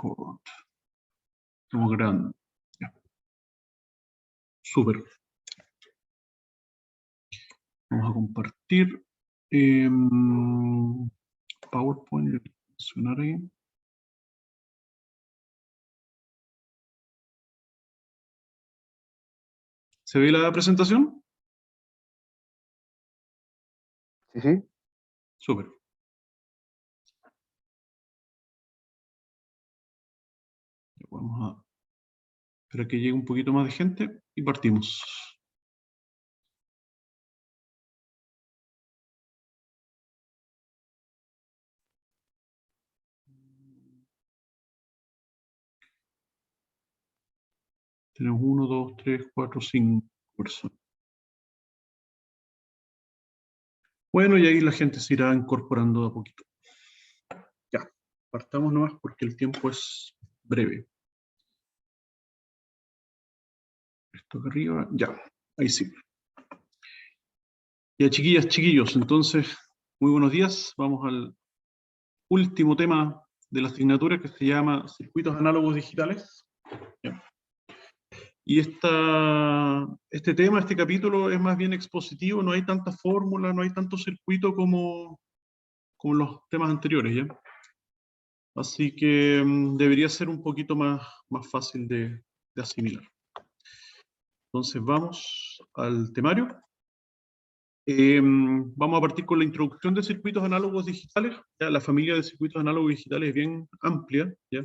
Record. Estamos grabando. Ya. Súper. Vamos a compartir PowerPoint. Mencionar ahí. ¿Se ve la presentación? Sí, sí. Súper. Vamos a esperar que llegue un poquito más de gente y partimos. Tenemos 1, 2, 3, 4, 5 personas. Bueno, y ahí la gente se irá incorporando de a poquito. Ya, partamos nomás porque el tiempo es breve. Esto de arriba, ya, ahí sí. Ya, chiquillas, chiquillos, entonces, muy buenos días. Vamos al último tema de la asignatura que se llama Circuitos Análogos Digitales. Ya. Y este tema, este capítulo es más bien expositivo, no hay tanta fórmula, no hay tanto circuito como los temas anteriores, ¿ya? Así que debería ser un poquito más fácil de asimilar. Entonces vamos al temario. Vamos a partir con la introducción de circuitos análogos digitales. Ya, la familia de circuitos análogos digitales es bien amplia, ¿ya?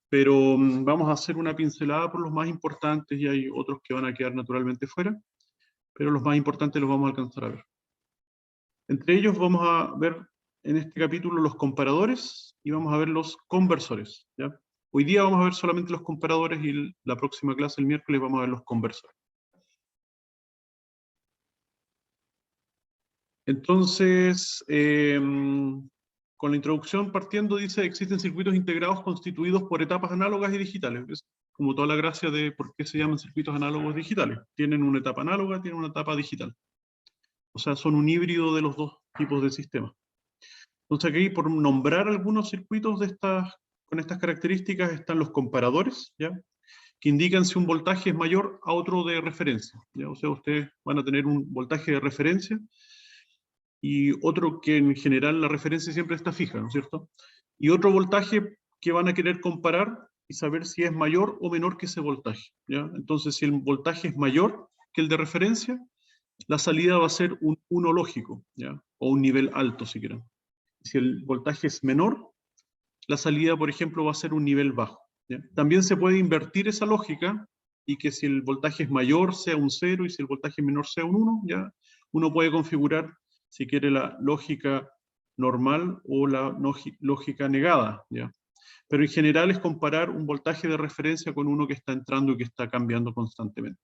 Pero vamos a hacer una pincelada por los más importantes y hay otros que van a quedar naturalmente fuera, pero los más importantes los vamos a alcanzar a ver. Entre ellos vamos a ver en este capítulo los comparadores y vamos a ver los conversores, ¿ya? Hoy día vamos a ver solamente los comparadores y la próxima clase, el miércoles, vamos a ver los conversores. Entonces, con la introducción partiendo, dice, existen circuitos integrados constituidos por etapas análogas y digitales. Es como toda la gracia de por qué se llaman circuitos análogos digitales. Tienen una etapa análoga, tienen una etapa digital. O sea, son un híbrido de los dos tipos de sistemas. Entonces aquí, por nombrar algunos circuitos con estas características, están los comparadores, ¿ya? Que indican si un voltaje es mayor a otro de referencia, ¿ya? O sea, ustedes van a tener un voltaje de referencia y otro que en general la referencia siempre está fija, ¿no es cierto? Y otro voltaje que van a querer comparar y saber si es mayor o menor que ese voltaje, ¿ya? Entonces, si el voltaje es mayor que el de referencia, la salida va a ser un 1 lógico, ¿ya? O un nivel alto, si quieren. Si el voltaje es menor, la salida, por ejemplo, va a ser un nivel bajo, ¿ya? También se puede invertir esa lógica y que si el voltaje es mayor sea un 0 y si el voltaje es menor sea un 1, ¿ya? Uno puede configurar, si quiere, la lógica normal o la lógica negada, ¿ya? Pero en general es comparar un voltaje de referencia con uno que está entrando y que está cambiando constantemente.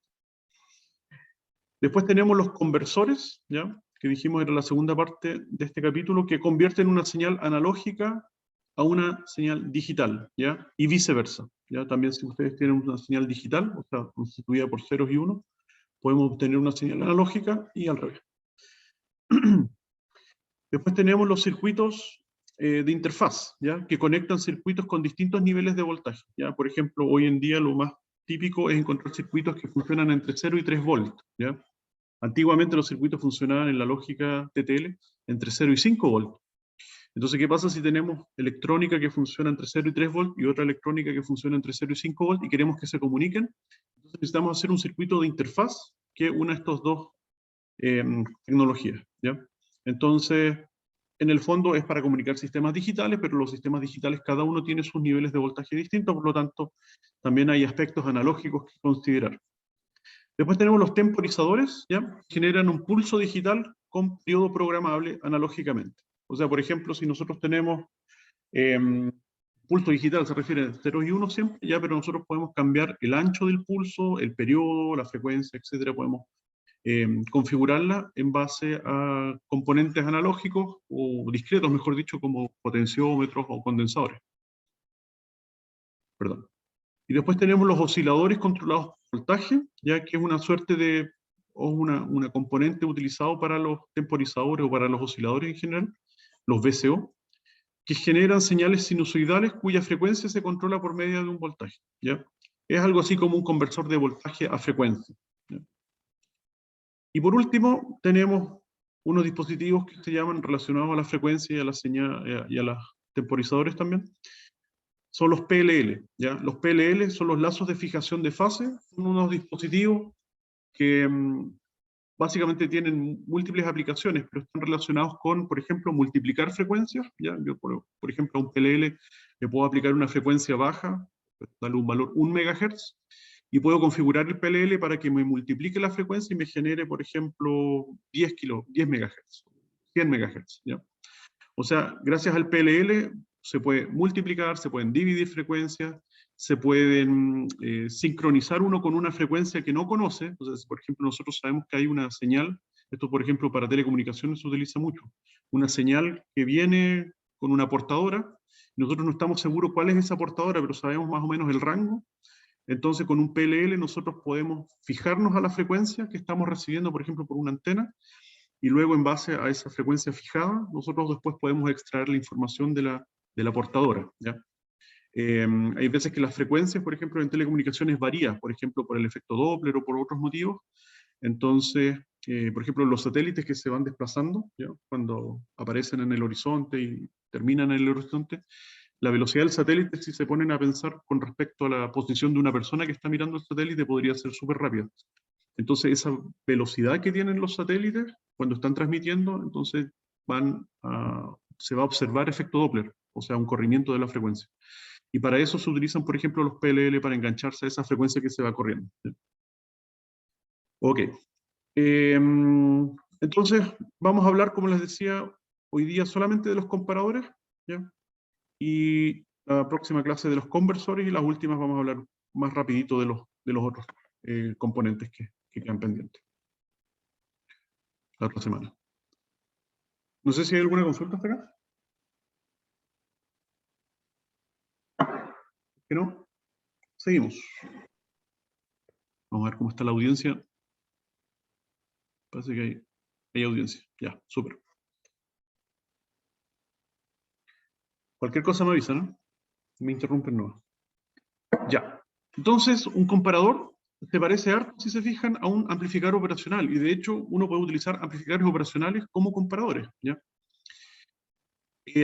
Después tenemos los conversores, ¿ya? Que dijimos era la segunda parte de este capítulo, que convierten una señal analógica a una señal digital, ¿ya? Y viceversa, ¿ya? También si ustedes tienen una señal digital, o sea, constituida por ceros y unos, podemos obtener una señal analógica y al revés. Después tenemos los circuitos de interfaz, ¿ya? Que conectan circuitos con distintos niveles de voltaje, ¿ya? Por ejemplo, hoy en día lo más típico es encontrar circuitos que funcionan entre 0 y 3 volts, ¿ya? Antiguamente los circuitos funcionaban en la lógica TTL entre 0 y 5 volts. Entonces, ¿qué pasa si tenemos electrónica que funciona entre 0 y 3 volts y otra electrónica que funciona entre 0 y 5 volts y queremos que se comuniquen? Entonces necesitamos hacer un circuito de interfaz que una estas dos tecnologías, ¿ya? Entonces, en el fondo es para comunicar sistemas digitales, pero los sistemas digitales cada uno tiene sus niveles de voltaje distintos, por lo tanto, también hay aspectos analógicos que considerar. Después tenemos los temporizadores, ¿ya? Generan un pulso digital con periodo programable analógicamente. O sea, por ejemplo, si nosotros tenemos pulso digital, se refiere a 0 y 1 siempre, ya, pero nosotros podemos cambiar el ancho del pulso, el periodo, la frecuencia, etcétera. Podemos configurarla en base a componentes analógicos o discretos, mejor dicho, como potenciómetros o condensadores. Perdón. Y después tenemos los osciladores controlados por voltaje, ya que es una suerte de, o una componente utilizado para los temporizadores o para los osciladores en general, los VCO, que generan señales sinusoidales cuya frecuencia se controla por medio de un voltaje, ¿ya? Es algo así como un conversor de voltaje a frecuencia, ¿ya? Y por último, tenemos unos dispositivos que se llaman relacionados a la frecuencia y a la señal, y a los temporizadores también. Son los PLL, ¿ya? Los PLL son los lazos de fijación de fase, son unos dispositivos que básicamente tienen múltiples aplicaciones, pero están relacionados con, por ejemplo, multiplicar frecuencias, ¿ya? Yo, por ejemplo, a un PLL le puedo aplicar una frecuencia baja, darle un valor 1 MHz, y puedo configurar el PLL para que me multiplique la frecuencia y me genere, por ejemplo, 10 MHz, 100 MHz, ¿ya? O sea, gracias al PLL se puede multiplicar, se pueden dividir frecuencias, se pueden sincronizar uno con una frecuencia que no conoce. Entonces, por ejemplo, nosotros sabemos que hay una señal, esto por ejemplo para telecomunicaciones se utiliza mucho, una señal que viene con una portadora, nosotros no estamos seguros cuál es esa portadora, pero sabemos más o menos el rango. Entonces con un PLL nosotros podemos fijarnos a la frecuencia que estamos recibiendo, por ejemplo, por una antena, y luego en base a esa frecuencia fijada, nosotros después podemos extraer la información de la portadora, ¿ya? Hay veces que las frecuencias, por ejemplo, en telecomunicaciones varían, por ejemplo, por el efecto Doppler o por otros motivos. Entonces, por ejemplo, los satélites que se van desplazando, ¿ya? Cuando aparecen en el horizonte y terminan en el horizonte, la velocidad del satélite, si se ponen a pensar con respecto a la posición de una persona que está mirando el satélite, podría ser súper rápida. Entonces, esa velocidad que tienen los satélites, cuando están transmitiendo, entonces se va a observar efecto Doppler, o sea, un corrimiento de la frecuencia. Y para eso se utilizan, por ejemplo, los PLL para engancharse a esa frecuencia que se va corriendo. Ok. Entonces, vamos a hablar, como les decía, hoy día solamente de los comparadores, ¿ya? Y la próxima clase de los conversores, y las últimas vamos a hablar más rapidito de los otros componentes que quedan pendientes la otra semana. No sé si hay alguna consulta hasta acá. ¿Que no? Seguimos. Vamos a ver cómo está la audiencia. Parece que hay audiencia. Ya, súper. Cualquier cosa me avisa, ¿no? Me interrumpen, no. Ya. Entonces, un comparador se parece harto, si se fijan, a un amplificador operacional. Y de hecho, uno puede utilizar amplificadores operacionales como comparadores, ¿ya?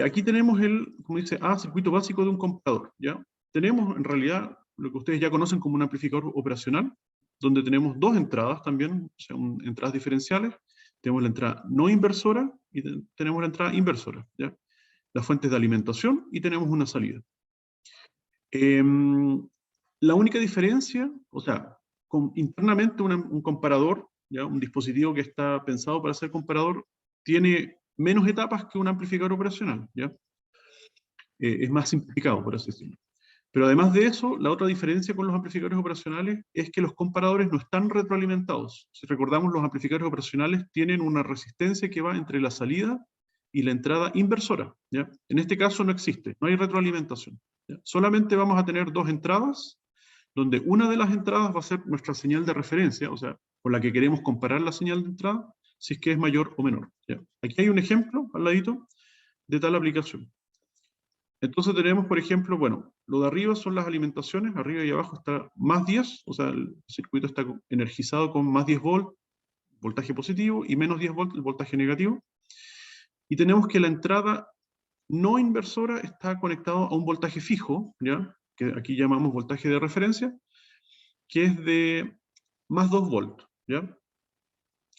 Aquí tenemos como dice, circuito básico de un comparador, ¿ya? Tenemos, en realidad, lo que ustedes ya conocen como un amplificador operacional, donde tenemos dos entradas también, o sea, entradas diferenciales. Tenemos la entrada no inversora y tenemos la entrada inversora, ¿ya? Las fuentes de alimentación y tenemos una salida. La única diferencia, o sea, internamente un comparador, ¿ya? Un dispositivo que está pensado para ser comparador, tiene menos etapas que un amplificador operacional, ¿ya? Es más simplificado, por así decirlo. Pero además de eso, la otra diferencia con los amplificadores operacionales es que los comparadores no están retroalimentados. Si recordamos, los amplificadores operacionales tienen una resistencia que va entre la salida y la entrada inversora, ¿ya? En este caso no existe, no hay retroalimentación, ¿ya? Solamente vamos a tener dos entradas, donde una de las entradas va a ser nuestra señal de referencia, o sea, con la que queremos comparar la señal de entrada, si es que es mayor o menor, ¿ya? Aquí hay un ejemplo al ladito de tal aplicación. Entonces tenemos, por ejemplo, bueno, lo de arriba son las alimentaciones, arriba y abajo está más 10, o sea, el circuito está energizado con más 10 volts, voltaje positivo, y menos 10 volts, el voltaje negativo. Y tenemos que la entrada no inversora está conectada a un voltaje fijo, ¿ya? Que aquí llamamos voltaje de referencia, que es de más 2 volts, ¿ya?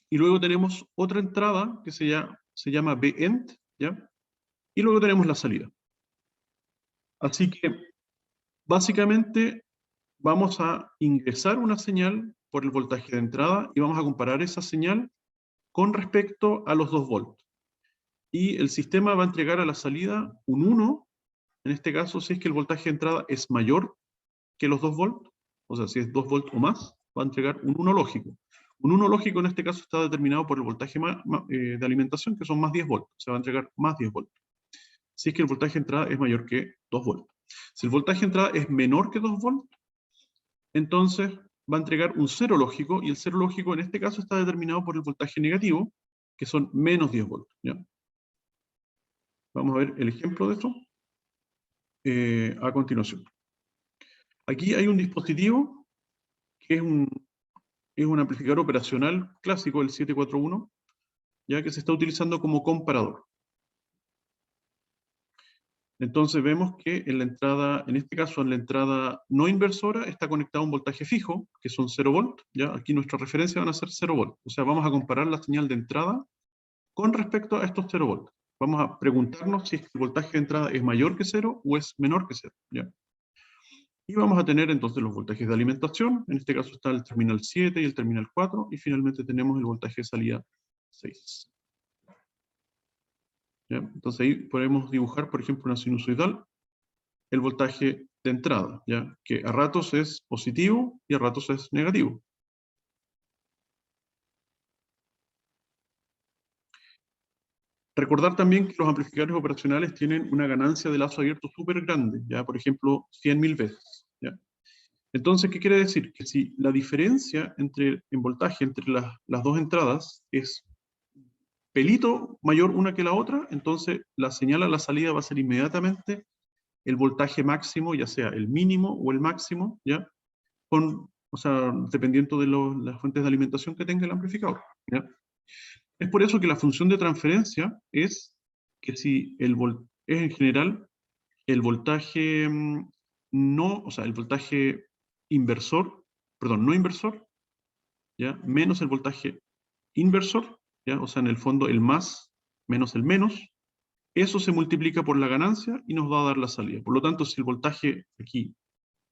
Y luego tenemos otra entrada que se llama B-end, ¿ya? Y luego tenemos la salida. Así que, básicamente, vamos a ingresar una señal por el voltaje de entrada y vamos a comparar esa señal con respecto a los 2 volts. Y el sistema va a entregar a la salida un 1, en este caso si es que el voltaje de entrada es mayor que los 2 volts, o sea, si es 2 volts o más, va a entregar un 1 lógico. Un 1 lógico en este caso está determinado por el voltaje de alimentación, que son más 10 volts, se va a entregar más 10 volts. Si es que el voltaje de entrada es mayor que 2 volts. Si el voltaje de entrada es menor que 2 volts, entonces va a entregar un 0 lógico, y el 0 lógico en este caso está determinado por el voltaje negativo, que son menos 10 volts, ¿ya? Vamos a ver el ejemplo de esto a continuación. Aquí hay un dispositivo que es un amplificador operacional clásico, el 741, ya que se está utilizando como comparador. Entonces vemos que en la entrada, en este caso en la entrada no inversora, está conectado un voltaje fijo, que son 0 volt, ya aquí nuestra referencia van a ser 0 volt. O sea, vamos a comparar la señal de entrada con respecto a estos 0 volt. Vamos a preguntarnos si es que el voltaje de entrada es mayor que 0 o es menor que 0, ¿ya? Y vamos a tener entonces los voltajes de alimentación, en este caso está el terminal 7 y el terminal 4, y finalmente tenemos el voltaje de salida 6. ¿Ya? Entonces ahí podemos dibujar, por ejemplo, una sinusoidal, el voltaje de entrada, ¿ya? Que a ratos es positivo y a ratos es negativo. Recordar también que los amplificadores operacionales tienen una ganancia de lazo abierto súper grande, ¿ya? Por ejemplo, 100.000 veces, ¿ya? Entonces, ¿qué quiere decir? Que si la diferencia en voltaje entre las dos entradas es pelito mayor una que la otra, entonces la señal a la salida va a ser inmediatamente el voltaje máximo, ya sea el mínimo o el máximo, ¿ya? O sea, dependiendo de las fuentes de alimentación que tenga el amplificador, ¿ya? Es por eso que la función de transferencia es que si es en general el voltaje o sea, el voltaje inversor, perdón, no inversor, ¿ya? Menos el voltaje inversor, ¿ya? O sea, en el fondo el más menos el menos, eso se multiplica por la ganancia y nos va a dar la salida. Por lo tanto, si el voltaje aquí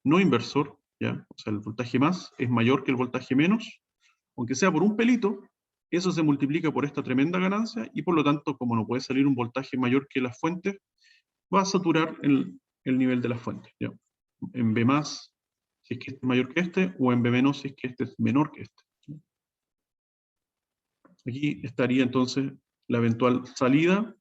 no inversor, ¿ya? O sea, el voltaje más es mayor que el voltaje menos, aunque sea por un pelito, eso se multiplica por esta tremenda ganancia y por lo tanto, como no puede salir un voltaje mayor que las fuentes, va a saturar el nivel de las fuentes, ¿ya? En B más, si es que este es mayor que este, o en B menos, si es que este es menor que este. Aquí estaría entonces la eventual salida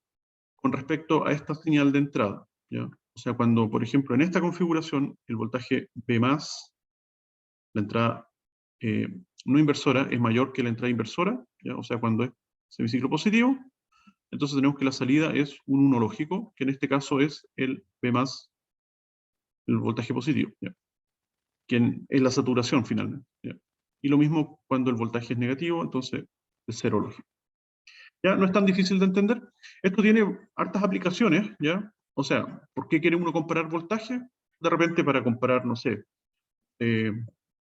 con respecto a esta señal de entrada, ¿ya? O sea, cuando, por ejemplo, en esta configuración, el voltaje B+, la entrada no inversora, es mayor que la entrada inversora, ¿ya? O sea, cuando es semiciclo positivo, entonces tenemos que la salida es un 1 lógico, que en este caso es el B+, el voltaje positivo, ¿ya? Que es la saturación finalmente, ¿ya? Y lo mismo cuando el voltaje es negativo, entonces es 0 lógico. ¿Ya? No es tan difícil de entender. Esto tiene hartas aplicaciones, ¿ya? O sea, ¿por qué quiere uno comparar voltaje? De repente para comparar, no sé, eh,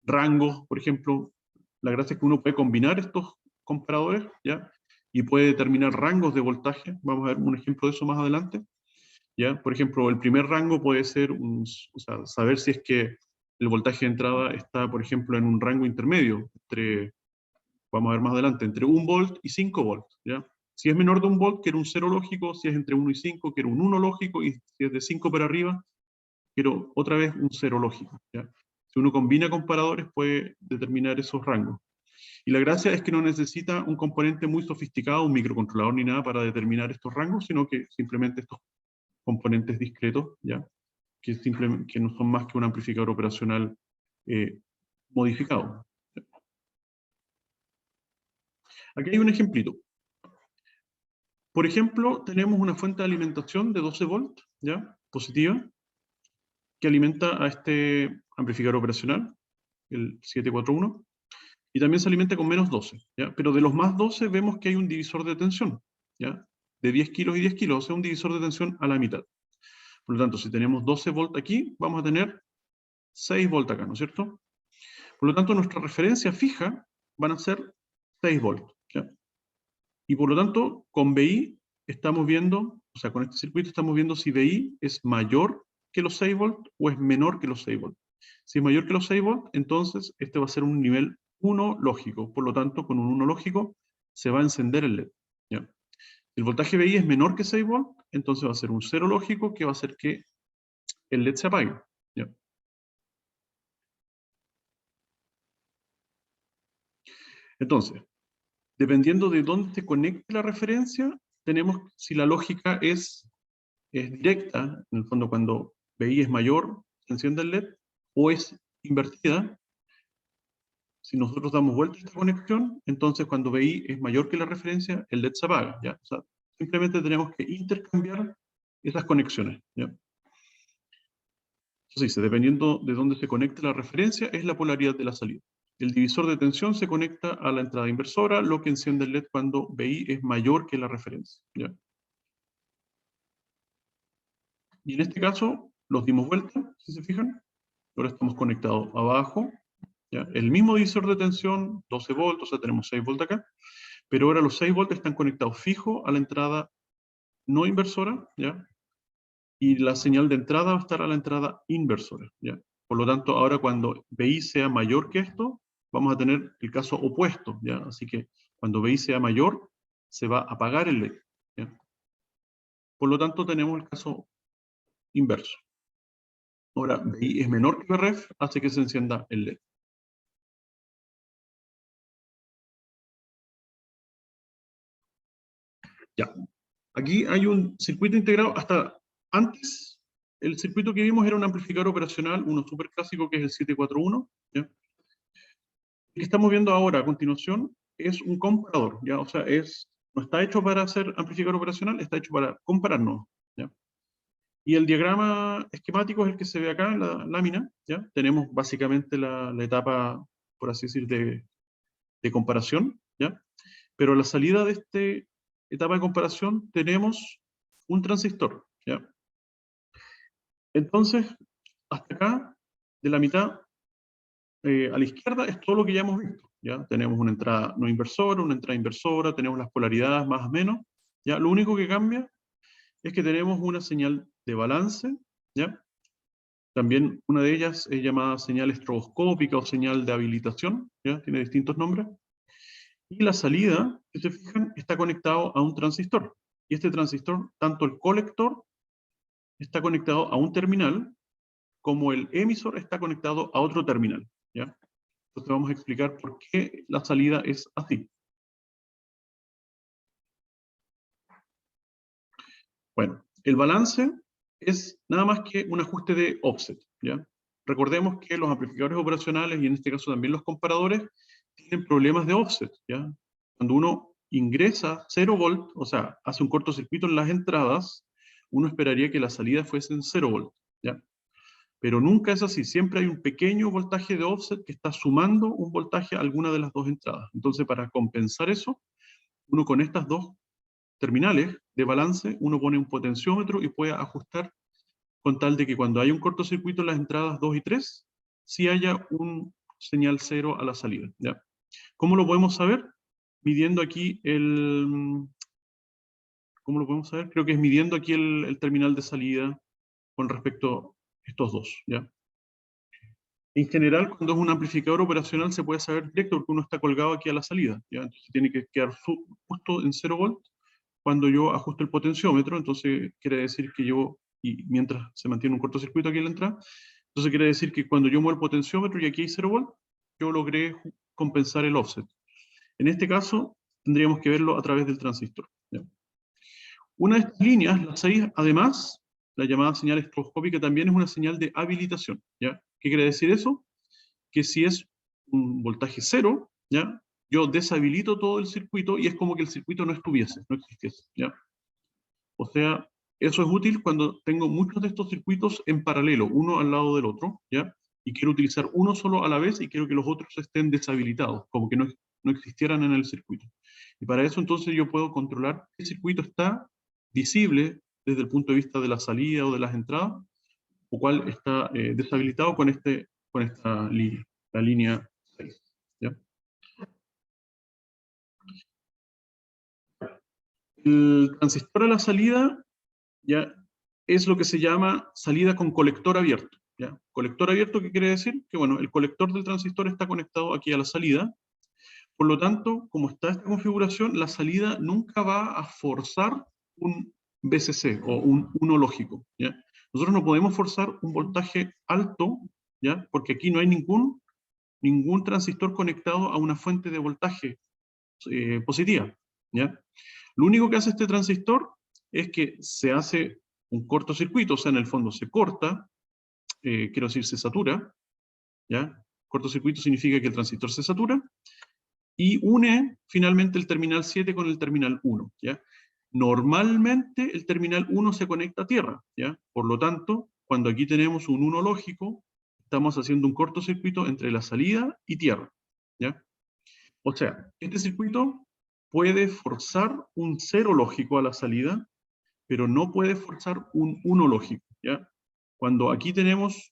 rangos, por ejemplo. La gracia es que uno puede combinar estos comparadores, ¿ya? Y puede determinar rangos de voltaje. Vamos a ver un ejemplo de eso más adelante, ¿ya? Por ejemplo, el primer rango puede ser, o sea, saber si es que el voltaje de entrada está, por ejemplo, en un rango intermedio, vamos a ver más adelante, entre 1 volt y 5 volts, ¿ya? Si es menor de 1 volt, quiero un 0 lógico, si es entre 1 y 5, quiero un 1 lógico, y si es de 5 para arriba, quiero otra vez un 0 lógico, ¿ya? Si uno combina comparadores, puede determinar esos rangos. Y la gracia es que no necesita un componente muy sofisticado, un microcontrolador ni nada para determinar estos rangos, sino que simplemente estos componentes discretos, ¿ya? Que no son más que un amplificador operacional modificado. Aquí hay un ejemplito. Por ejemplo, tenemos una fuente de alimentación de 12 volts, ¿ya? Positiva, que alimenta a este amplificador operacional, el 741, y también se alimenta con menos 12, ¿ya? Pero de los más 12 vemos que hay un divisor de tensión, ¿ya? De 10 kilos y 10 kilos, o sea, un divisor de tensión a la mitad. Por lo tanto, si tenemos 12 volts aquí, vamos a tener 6 volts acá, ¿no es cierto? Por lo tanto, nuestra referencia fija van a ser 6 volts, ¿ya? Y por lo tanto, con BI estamos viendo, o sea, con este circuito estamos viendo si BI es mayor que los 6 volts o es menor que los 6 volts. Si es mayor que los 6 volts, entonces este va a ser un nivel 1 lógico. Por lo tanto, con un 1 lógico se va a encender el LED, ¿ya? Si el voltaje BI es menor que 6 volts, entonces va a ser un 0 lógico que va a hacer que el LED se apague, ¿ya? Entonces, dependiendo de dónde se conecte la referencia, tenemos si la lógica es directa, en el fondo cuando BI es mayor, se enciende el LED, o es invertida, si nosotros damos vuelta a esta conexión, entonces cuando BI es mayor que la referencia, el LED se apaga, ¿ya? O sea, simplemente tenemos que intercambiar esas conexiones, ¿ya? Entonces dice, dependiendo de dónde se conecte la referencia, es la polaridad de la salida. El divisor de tensión se conecta a la entrada inversora, lo que enciende el LED cuando BI es mayor que la referencia, ¿ya? Y en este caso, los dimos vuelta, si se fijan. Ahora estamos conectados abajo, ¿ya? El mismo divisor de tensión, 12 volts, o sea, tenemos 6 volts acá, pero ahora los 6 volts están conectados fijo a la entrada no inversora, ¿ya? Y la señal de entrada va a estar a la entrada inversora, ¿ya? Por lo tanto, ahora cuando BI sea mayor que esto, vamos a tener el caso opuesto, ¿ya? Así que cuando BI sea mayor, se va a apagar el LED, ¿ya? Por lo tanto, tenemos el caso inverso. Ahora, BI es menor que BREF, hace que se encienda el LED. Ya. Aquí hay un circuito integrado. Hasta antes, el circuito que vimos era un amplificador operacional, uno súper clásico que es el 741, ¿ya? El que estamos viendo ahora a continuación es un comparador, ¿ya? O sea, no está hecho para hacer amplificador operacional, está hecho para compararnos, ¿ya? Y el diagrama esquemático es el que se ve acá en la lámina, ¿ya? Tenemos básicamente la etapa, por así decir, de comparación, ¿ya? Pero a la salida de esta etapa de comparación tenemos un transistor, ¿ya? Entonces, hasta acá, de la mitad a la izquierda, es todo lo que ya hemos visto, ¿ya? Tenemos una entrada no inversora, una entrada inversora, tenemos las polaridades más o menos, ¿ya? Lo único que cambia es que tenemos una señal de balance, ¿ya? También una de ellas es llamada señal estroboscópica o señal de habilitación, ¿ya? Tiene distintos nombres. Y la salida, si se fijan, está conectado a un transistor. Y este transistor, tanto el colector está conectado a un terminal, como el emisor está conectado a otro terminal, ¿ya? Entonces vamos a explicar por qué la salida es así. Bueno, el balance es nada más que un ajuste de offset, ¿ya? Recordemos que los amplificadores operacionales, y en este caso también los comparadores, tienen problemas de offset, ¿ya? Cuando uno ingresa 0 volt, o sea, hace un cortocircuito en las entradas, uno esperaría que la salida fuese en 0 volt, ¿ya? Pero nunca es así, siempre hay un pequeño voltaje de offset que está sumando un voltaje a alguna de las dos entradas. Entonces, para compensar eso, uno con estas dos terminales de balance, uno pone un potenciómetro y puede ajustar con tal de que cuando hay un cortocircuito en las entradas 2 y 3, sí haya un señal cero a la salida, ¿ya? ¿Cómo lo podemos saber? Midiendo aquí ¿cómo lo podemos saber? Creo que es midiendo aquí el terminal de salida con respecto a estos dos, ¿ya? En general, cuando es un amplificador operacional se puede saber directo porque uno está colgado aquí a la salida, ¿ya? Entonces tiene que quedar justo en 0 volt cuando yo ajusto el potenciómetro, entonces quiere decir que y mientras se mantiene un cortocircuito aquí en la entrada, entonces quiere decir que cuando yo muevo el potenciómetro y aquí hay 0 volt, yo logré compensar el offset. En este caso, tendríamos que verlo a través del transistor, ¿ya? Una de estas líneas, la 6, además, la llamada señal estroboscópica también es una señal de habilitación, ¿ya? ¿Qué quiere decir eso? Que si es un voltaje cero, ¿ya? Yo deshabilito todo el circuito y es como que el circuito no estuviese, no existiese, ¿ya? O sea, eso es útil cuando tengo muchos de estos circuitos en paralelo, uno al lado del otro, ¿ya? Y quiero utilizar uno solo a la vez y quiero que los otros estén deshabilitados, como que no existieran en el circuito. Y para eso entonces yo puedo controlar qué circuito está visible desde el punto de vista de la salida o de las entradas, o cuál está deshabilitado con esta línea, la línea 6, ¿ya? El transistor a la salida, ¿ya? Es lo que se llama salida con colector abierto, ¿ya? Colector abierto, ¿qué quiere decir? Que bueno, el colector del transistor está conectado aquí a la salida, por lo tanto, como está esta configuración, la salida nunca va a forzar un VCC o un 1 lógico, ¿ya? Nosotros no podemos forzar un voltaje alto, ¿ya? Porque aquí no hay ningún transistor conectado a una fuente de voltaje positiva, ¿ya? Lo único que hace este transistor es que se hace un cortocircuito, o sea, en el fondo se corta, quiero decir, se satura, ¿ya? Cortocircuito significa que el transistor se satura, y une finalmente el terminal 7 con el terminal 1, ¿ya? Normalmente el terminal 1 se conecta a tierra, ¿ya? Por lo tanto, cuando aquí tenemos un 1 lógico, estamos haciendo un cortocircuito entre la salida y tierra, ¿ya? O sea, este circuito puede forzar un 0 lógico a la salida, pero no puede forzar un 1 lógico, ¿ya? Cuando aquí queremos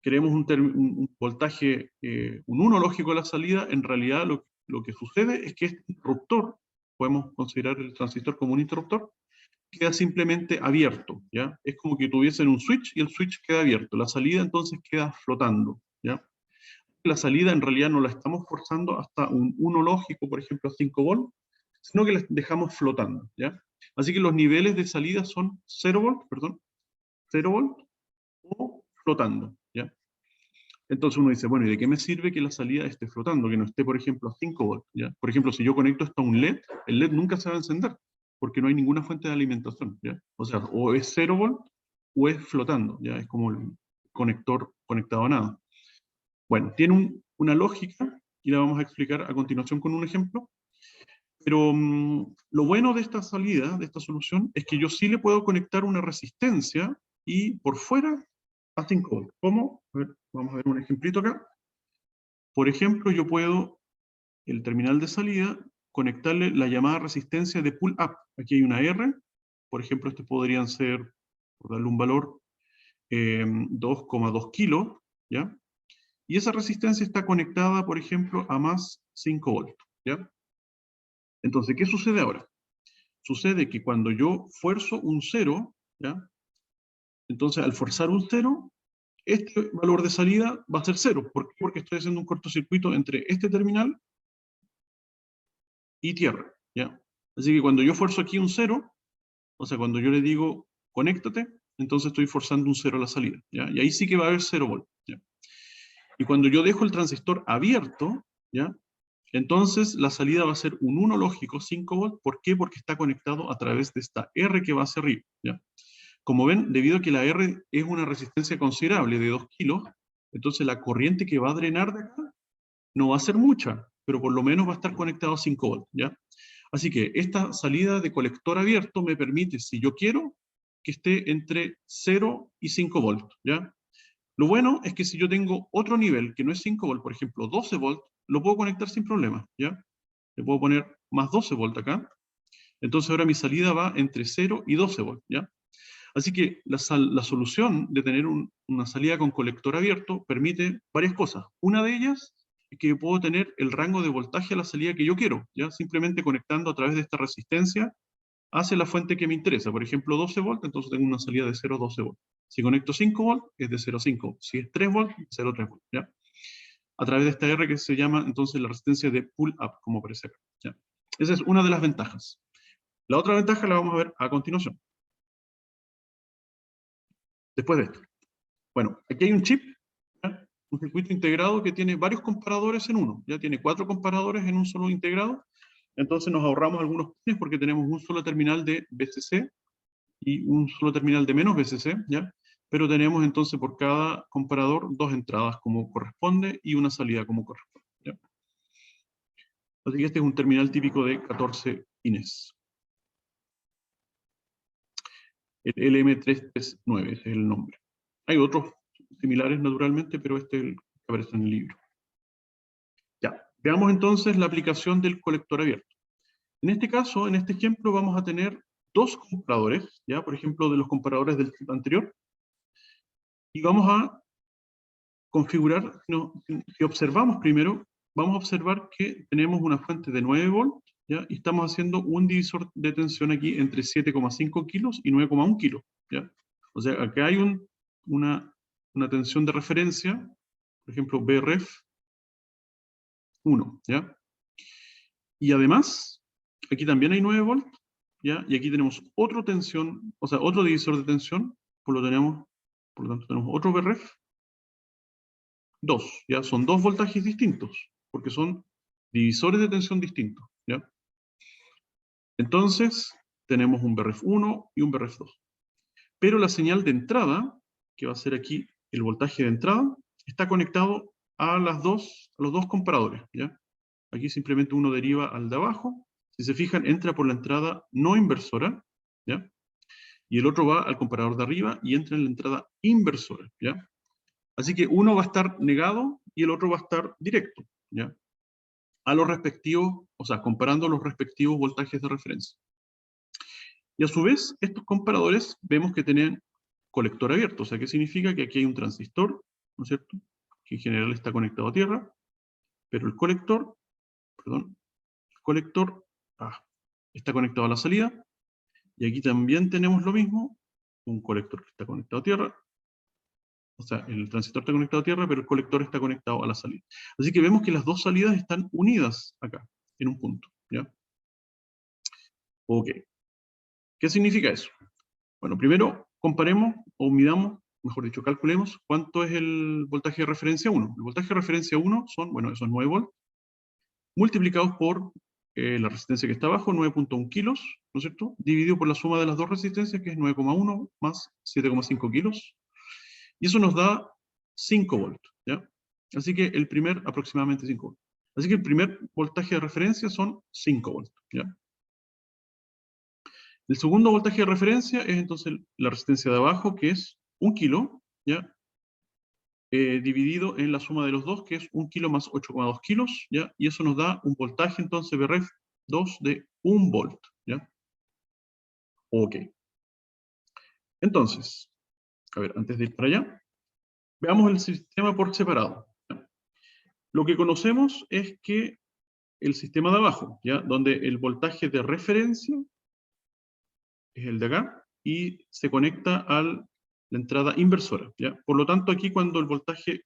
un voltaje, un 1 lógico a la salida, en realidad lo que sucede es que este interruptor, podemos considerar el transistor como un interruptor, queda simplemente abierto, ¿ya? Es como que tuviesen un switch y el switch queda abierto. La salida entonces queda flotando, ¿ya? La salida en realidad no la estamos forzando hasta un 1 lógico, por ejemplo, a 5 volt, sino que la dejamos flotando, ¿ya? Así que los niveles de salida son 0 volt, perdón, 0 volt o flotando, ¿ya? Entonces uno dice, bueno, ¿y de qué me sirve que la salida esté flotando? Que no esté, por ejemplo, a 5 volt, ¿ya? Por ejemplo, si yo conecto esto a un LED, el LED nunca se va a encender, porque no hay ninguna fuente de alimentación, ¿ya? O sea, o es 0 volt o es flotando, ¿ya? Es como el conector conectado a nada. Bueno, tiene una lógica, y la vamos a explicar a continuación con un ejemplo, pero lo bueno de esta salida, de esta solución, es que yo sí le puedo conectar una resistencia y por fuera a 5 volt. ¿Cómo? A ver, vamos a ver un ejemplito acá. Por ejemplo, yo puedo, el terminal de salida, conectarle la llamada resistencia de pull-up. Aquí hay una R, por ejemplo, este podrían ser, por darle un valor, 2,2 kilos, ¿ya? Y esa resistencia está conectada, por ejemplo, a más 5 volts, ¿ya? Entonces, ¿qué sucede ahora? Sucede que cuando yo fuerzo un 0, ¿ya? Entonces, al forzar un 0, este valor de salida va a ser 0. ¿Por qué? Porque estoy haciendo un cortocircuito entre este terminal y tierra, ¿ya? Así que cuando yo fuerzo aquí un 0, o sea, cuando yo le digo conéctate, entonces estoy forzando un 0 a la salida, ¿ya? Y ahí sí que va a haber 0 volt, ¿ya? Y cuando yo dejo el transistor abierto, ¿ya? Entonces la salida va a ser un 1 lógico, 5 volt. ¿Por qué? Porque está conectado a través de esta R que va hacia arriba, ¿ya? Como ven, debido a que la R es una resistencia considerable de 2 kilos, entonces la corriente que va a drenar de acá no va a ser mucha, pero por lo menos va a estar conectado a 5 volt, ¿ya? Así que esta salida de colector abierto me permite, si yo quiero, que esté entre 0 y 5 volt, ¿ya? Lo bueno es que si yo tengo otro nivel que no es 5 volt, por ejemplo 12 volt, lo puedo conectar sin problema, ¿ya? Le puedo poner más 12 volt acá. Entonces ahora mi salida va entre 0 y 12 volt, ¿ya? Así que la solución de tener una salida con colector abierto permite varias cosas. Una de ellas es que yo puedo tener el rango de voltaje a la salida que yo quiero, ¿ya? Simplemente conectando a través de esta resistencia hacia la fuente que me interesa. Por ejemplo, 12 volt, entonces tengo una salida de 0 a 12 volt. Si conecto 5 volt, es de 0 a 5. Si es 3 volt, 0 a 3 volt, ¿ya? A través de esta R que se llama entonces la resistencia de pull-up, como aparece acá, ¿ya? Esa es una de las ventajas. La otra ventaja la vamos a ver a continuación, después de esto. Bueno, aquí hay un chip, ¿ya? Un circuito integrado que tiene varios comparadores en uno. Ya tiene 4 comparadores en un solo integrado. Entonces nos ahorramos algunos pines porque tenemos un solo terminal de VCC y un solo terminal de menos VCC, ¿ya? Pero tenemos entonces por cada comparador 2 entradas como corresponde y una salida como corresponde, ¿ya? Así que este es un terminal típico de 14 pines. El LM339 ese es el nombre. Hay otros similares naturalmente, pero este es el que aparece en el libro. Ya, veamos entonces la aplicación del colector abierto. En este caso, en este ejemplo, vamos a tener dos comparadores, ya, por ejemplo, de los comparadores del tipo anterior, y vamos a configurar, si observamos primero, vamos a observar que tenemos una fuente de 9 volts, ¿ya? Y estamos haciendo un divisor de tensión aquí entre 7,5 kilos y 9,1 kilos, ¿ya? O sea, acá hay una tensión de referencia, por ejemplo, BRF 1, ¿ya? Y además, aquí también hay 9 volts, ¿ya? Y aquí tenemos otra tensión, o sea, otro divisor de tensión, por lo tanto tenemos otro BRF 2, ¿ya? Son dos voltajes distintos, porque son divisores de tensión distintos, ¿ya? Entonces, tenemos un BRF 1 y un BRF 2. Pero la señal de entrada, que va a ser aquí el voltaje de entrada, está conectado a los dos comparadores, ¿ya? Aquí simplemente uno deriva al de abajo, Si se fijan, entra por la entrada no inversora, ¿ya? Y el otro va al comparador de arriba y entra en la entrada inversora, ¿ya? Así que uno va a estar negado y el otro va a estar directo, ¿ya? A los respectivos, o sea, comparando los respectivos voltajes de referencia. Y a su vez, estos comparadores vemos que tienen colector abierto, o sea, ¿qué significa? Que aquí hay un transistor, ¿no es cierto? Que en general está conectado a tierra, pero el colector, perdón, el colector está conectado a la salida, y aquí también tenemos lo mismo, un colector que está conectado a tierra, o sea, el transistor está conectado a tierra, pero el colector está conectado a la salida. Así que vemos que las dos salidas están unidas acá, en un punto, ¿ya? Ok. ¿Qué significa eso? Bueno, primero comparemos o midamos, mejor dicho, calculemos cuánto es el voltaje de referencia 1. El voltaje de referencia 1 son, bueno, esos 9 volts, multiplicados por la resistencia que está abajo, 9.1 kilos, ¿no es cierto? Dividido por la suma de las dos resistencias, que es 9,1 más 7,5 kilos. Y eso nos da 5 volts, ¿ya? Así que el primer, aproximadamente 5 volts. Así que el primer voltaje de referencia son 5 volts, ¿ya? El segundo voltaje de referencia es entonces la resistencia de abajo, que es 1 kilo, ¿ya? Dividido en la suma de los dos, que es 1 kilo más 8,2 kilos, ¿ya? Y eso nos da un voltaje, entonces, Vref 2 de 1 volt, ¿ya? Ok. Entonces, a ver, antes de ir para allá, veamos el sistema por separado, ¿ya? Lo que conocemos es que el sistema de abajo, ¿ya? Donde el voltaje de referencia es el de acá, y se conecta a la entrada inversora, ¿ya? Por lo tanto, aquí cuando el voltaje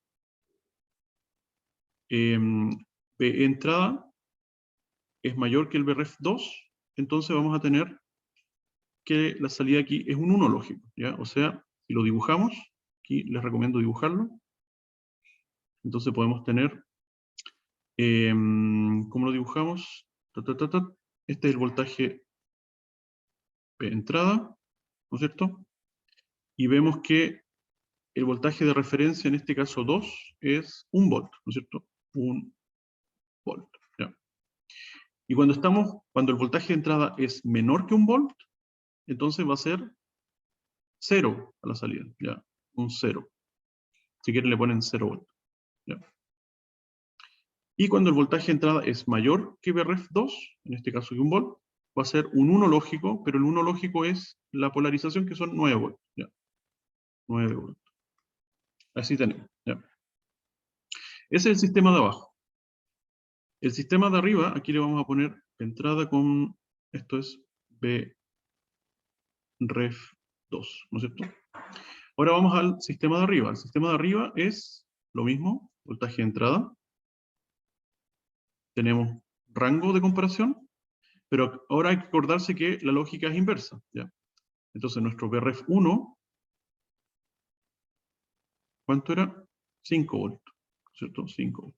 de entrada es mayor que el Vref2, entonces vamos a tener que la salida aquí es un 1 lógico, ¿ya? O sea, si lo dibujamos, aquí les recomiendo dibujarlo, entonces podemos tener, ¿cómo lo dibujamos? Este es el voltaje de entrada, ¿no es cierto? Y vemos que el voltaje de referencia, en este caso 2, es 1 volt, ¿no es cierto? 1 volt, ¿ya? Y cuando el voltaje de entrada es menor que 1 volt, entonces va a ser 0 a la salida, ¿ya? Un 0. Si quieren le ponen 0 volt, ¿ya? Y cuando el voltaje de entrada es mayor que Vref2, en este caso que 1 volt, va a ser un 1 lógico, pero el 1 lógico es la polarización, que son 9 volts, ¿ya? 9 volts. Así tenemos, ¿ya? Ese es el sistema de abajo. El sistema de arriba, aquí le vamos a poner entrada con, esto es Vref2, ¿no es cierto? Ahora vamos al sistema de arriba. El sistema de arriba es lo mismo, voltaje de entrada. Tenemos rango de comparación, pero ahora hay que acordarse que la lógica es inversa, ¿ya? Entonces nuestro Vref1, ¿cuánto era? 5 volts, ¿cierto? 5 volts.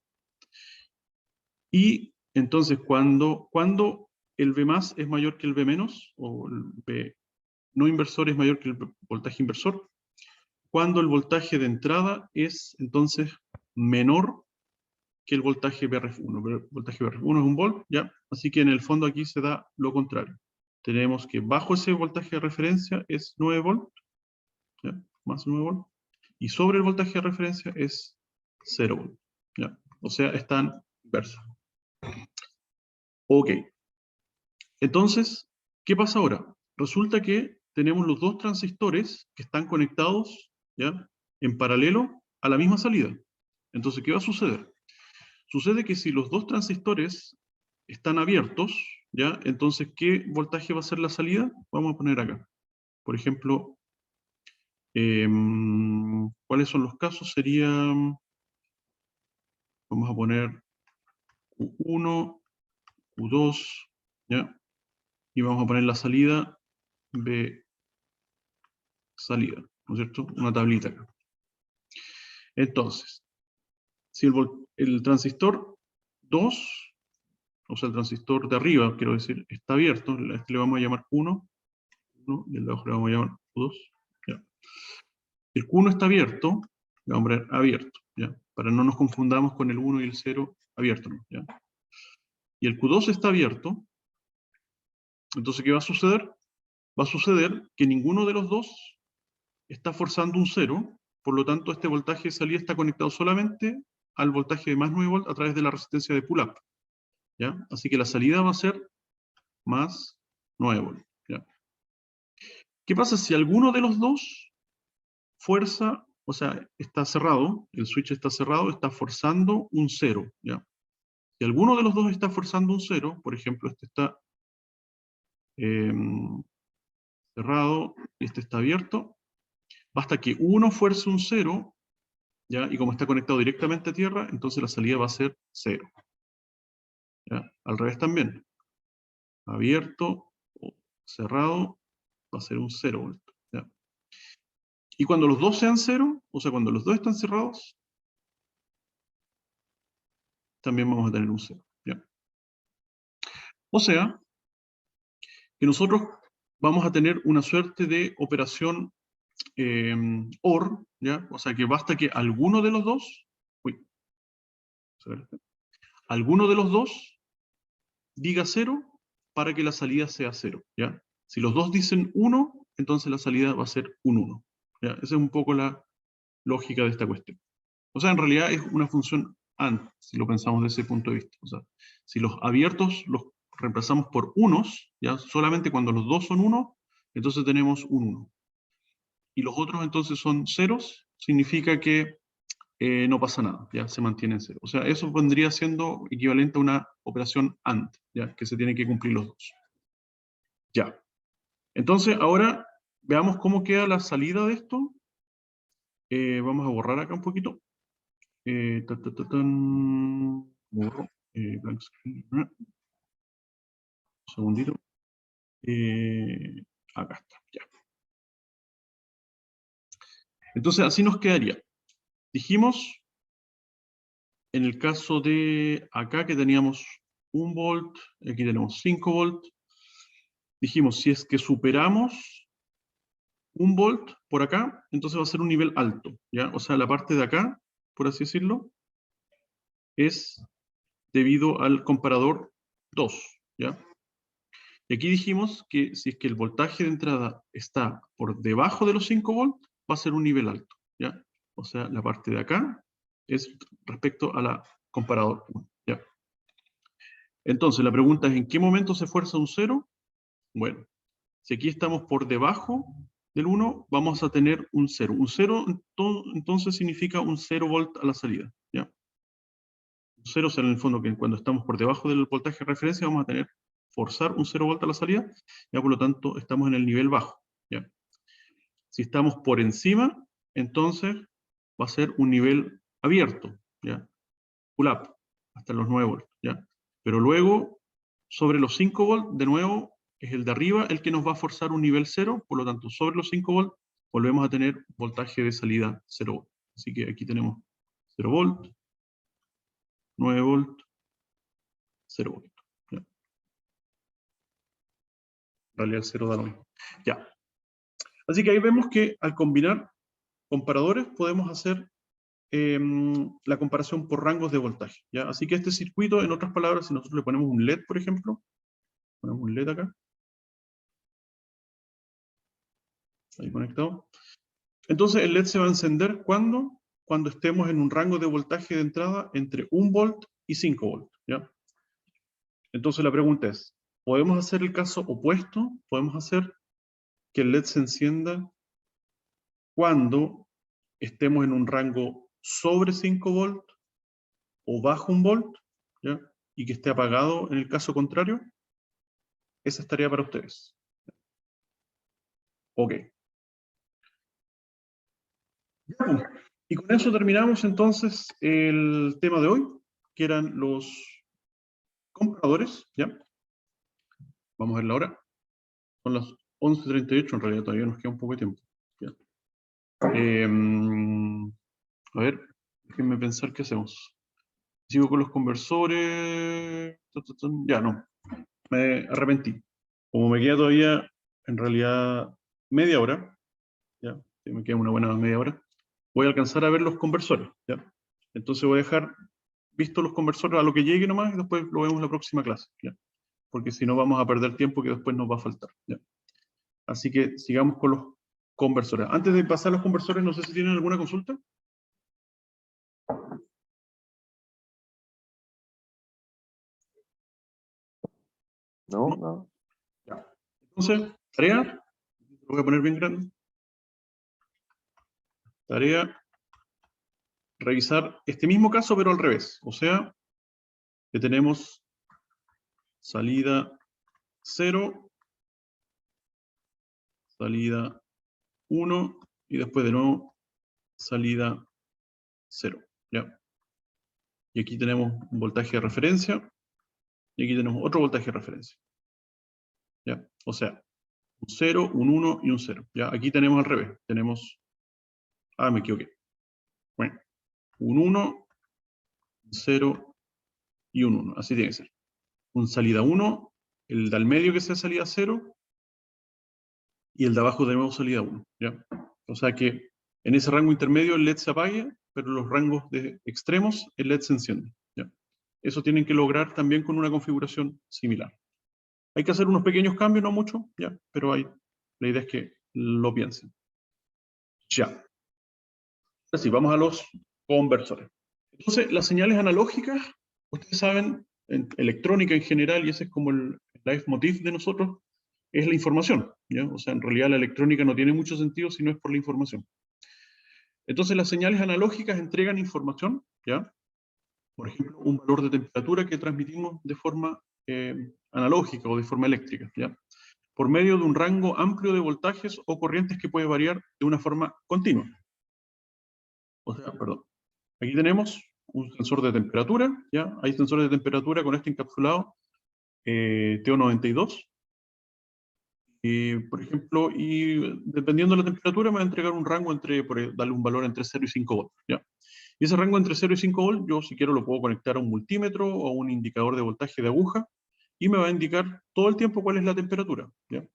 Y entonces cuando el V más es mayor que el V menos, o el V no inversor es mayor que el voltaje inversor, cuando el voltaje de entrada es entonces menor que el voltaje Vref1. El voltaje Vref1 es 1 volt, ¿ya? Así que en el fondo aquí se da lo contrario. Tenemos que bajo ese voltaje de referencia es 9 volt, ¿ya? Más 9 volt, y sobre el voltaje de referencia es 0 volt, ¿ya? O sea, están inversas. Ok. Entonces, ¿qué pasa ahora? Resulta que tenemos los dos transistores que están conectados, ¿ya?, en paralelo a la misma salida. Entonces, ¿qué va a suceder? Sucede que si los dos transistores están abiertos, ¿ya?, entonces, ¿qué voltaje va a ser la salida? Vamos a poner acá. Por ejemplo, ¿cuáles son los casos? Serían, vamos a poner Q1, Q2, ¿ya? Y vamos a poner la salida B salida, ¿no es cierto? Una tablita acá. Entonces, si el transistor 2, o sea, el transistor de arriba, quiero decir, está abierto, a este le vamos a llamar 1, y el de abajo le vamos a llamar Q2, ¿ya? El Q1 está abierto, le vamos a poner abierto, ¿ya? Para no nos confundamos con el 1 y el 0 abierto, ¿no? ¿Ya? Y el Q2 está abierto, Entonces, ¿qué va a suceder? Va a suceder que ninguno de los dos está forzando un 0, por lo tanto este voltaje de salida está conectado solamente al voltaje de más 9 volts a través de la resistencia de pull-up, ¿ya? Así que la salida va a ser más 9 volts, ¿ya? ¿Qué pasa si alguno de los dos fuerza, o sea, está cerrado, el switch está cerrado, está forzando un 0, ¿ya? Si alguno de los dos está forzando un 0, por ejemplo, este está cerrado y este está abierto, basta que uno fuerce un 0, ¿ya? Y como está conectado directamente a tierra, entonces la salida va a ser 0. ¿Ya? Al revés también. Abierto o cerrado va a ser un 0 volt. ¿Ya? Y cuando los dos sean 0, o sea, cuando los dos están cerrados, también vamos a tener un 0. ¿Ya? O sea, que nosotros vamos a tener una suerte de operación OR, ¿ya? O sea, que basta que alguno de los dos, uy, alguno de los dos diga 0 para que la salida sea 0, ¿ya? Si los dos dicen 1, entonces la salida va a ser un 1. ¿Ya? Esa es un poco la lógica de esta cuestión. O sea, en realidad es una función AND, si lo pensamos desde ese punto de vista. O sea, si los abiertos los reemplazamos por unos, ¿ya? Solamente cuando los dos son 1, entonces tenemos un 1. Y los otros entonces son ceros, significa que no pasa nada, ya se mantiene en 0. O sea, eso vendría siendo equivalente a una operación AND, ya que se tienen que cumplir los dos. Ya. Entonces, ahora veamos cómo queda la salida de esto. Vamos a borrar acá un poquito. Borro. Blank screen. Un segundito. Acá está, ya. Entonces, así nos quedaría. Dijimos, en el caso de acá que teníamos 1 volt, aquí tenemos 5 volt. Dijimos, si es que superamos 1 volt por acá, entonces va a ser un nivel alto, ¿ya? O sea, la parte de acá, por así decirlo, es debido al comparador 2, ¿ya? Y aquí dijimos que si es que el voltaje de entrada está por debajo de los 5 volts, va a ser un nivel alto, ¿ya? O sea, la parte de acá es respecto a la comparador 1, ¿ya? Entonces, la pregunta es, ¿en qué momento se fuerza un 0? Bueno, si aquí estamos por debajo del 1, vamos a tener un 0. Un 0 entonces significa un 0 volt a la salida, ¿ya? Un 0 será en el fondo que cuando estamos por debajo del voltaje de referencia vamos a tener forzar un 0 volt a la salida, ya por lo tanto estamos en el nivel bajo, ¿ya? Si estamos por encima, entonces va a ser un nivel abierto, ¿ya? Pull up, hasta los 9 volts, ¿ya? Pero luego, sobre los 5 volts, de nuevo, es el de arriba el que nos va a forzar un nivel 0, por lo tanto, sobre los 5 volts, volvemos a tener voltaje de salida 0 volt. Así que aquí tenemos 0 volt, 9 volt, 0 volt. ¿Ya? En realidad el 0 da lo mismo. Ya. Así que ahí vemos que al combinar comparadores podemos hacer la comparación por rangos de voltaje, ¿ya? Así que este circuito, en otras palabras, si nosotros le ponemos un LED, por ejemplo, ponemos un LED acá, ahí conectado, entonces el LED se va a encender cuando estemos en un rango de voltaje de entrada entre 1 volt y 5 volt, ¿ya? Entonces la pregunta es, ¿podemos hacer el caso opuesto? ¿Podemos hacer que el LED se encienda cuando estemos en un rango sobre 5 volt o bajo 1 volt, ¿ya? Y que esté apagado en el caso contrario? Esa es tarea para ustedes. Ok. Ya, pues. Y con eso terminamos entonces el tema de hoy, que eran los compradores, ¿ya? Vamos a ver la hora. Son las 11:38, en realidad todavía nos queda un poco de tiempo. ¿Ya? A ver, déjenme pensar qué hacemos. Sigo con los conversores. Ya, no. Me arrepentí. Como me queda todavía, en realidad, media hora, ¿ya? Sí, me queda una buena media hora, voy a alcanzar a ver los conversores, ¿ya? Entonces voy a dejar vistos los conversores a lo que llegue nomás y después lo vemos en la próxima clase, ¿ya? porque si no vamos a perder tiempo que después nos va a faltar, ¿ya? Así que sigamos con los conversores. Antes de pasar a los conversores, no sé si tienen alguna consulta. No, no. Ya. Entonces, tarea, lo voy a poner bien grande. Tarea, revisar este mismo caso, pero al revés. O sea, que tenemos salida 0, salida 1, y después de nuevo salida 0. ¿Ya? Y aquí tenemos un voltaje de referencia, y aquí tenemos otro voltaje de referencia. ¿Ya? O sea, un 0, un 1 y un 0. ¿Ya? Aquí tenemos al revés. Tenemos... me equivoqué. Bueno, un 1, un 0 y un 1. Así tiene que ser. Un salida 1, el de al medio que sea salida 0, y el de abajo de nuevo salida 1. ¿Ya? O sea que en ese rango intermedio el LED se apague, pero en los rangos de extremos el LED se enciende. ¿Ya? Eso tienen que lograr también con una configuración similar. Hay que hacer unos pequeños cambios, no mucho, ¿ya? Pero la idea es que lo piensen. Ya. Así, vamos a los conversores. Entonces, las señales analógicas, ustedes saben, en electrónica en general, y ese es como el leitmotiv de nosotros, es la información, ¿ya? O sea, en realidad la electrónica no tiene mucho sentido si no es por la información. Entonces, las señales analógicas entregan información, ¿ya? Por ejemplo, un valor de temperatura que transmitimos de forma analógica o de forma eléctrica, ¿ya? Por medio de un rango amplio de voltajes o corrientes que puede variar de una forma continua. O sea, perdón. Aquí tenemos un sensor de temperatura, ¿ya? Hay sensores de temperatura con este encapsulado TO92. Por ejemplo, y dependiendo de la temperatura me va a entregar un rango entre, darle un valor entre 0 y 5 volts, ¿ya? Y ese rango entre 0 y 5 volts, yo si quiero lo puedo conectar a un multímetro o a un indicador de voltaje de aguja, y me va a indicar todo el tiempo cuál es la temperatura, ¿ya?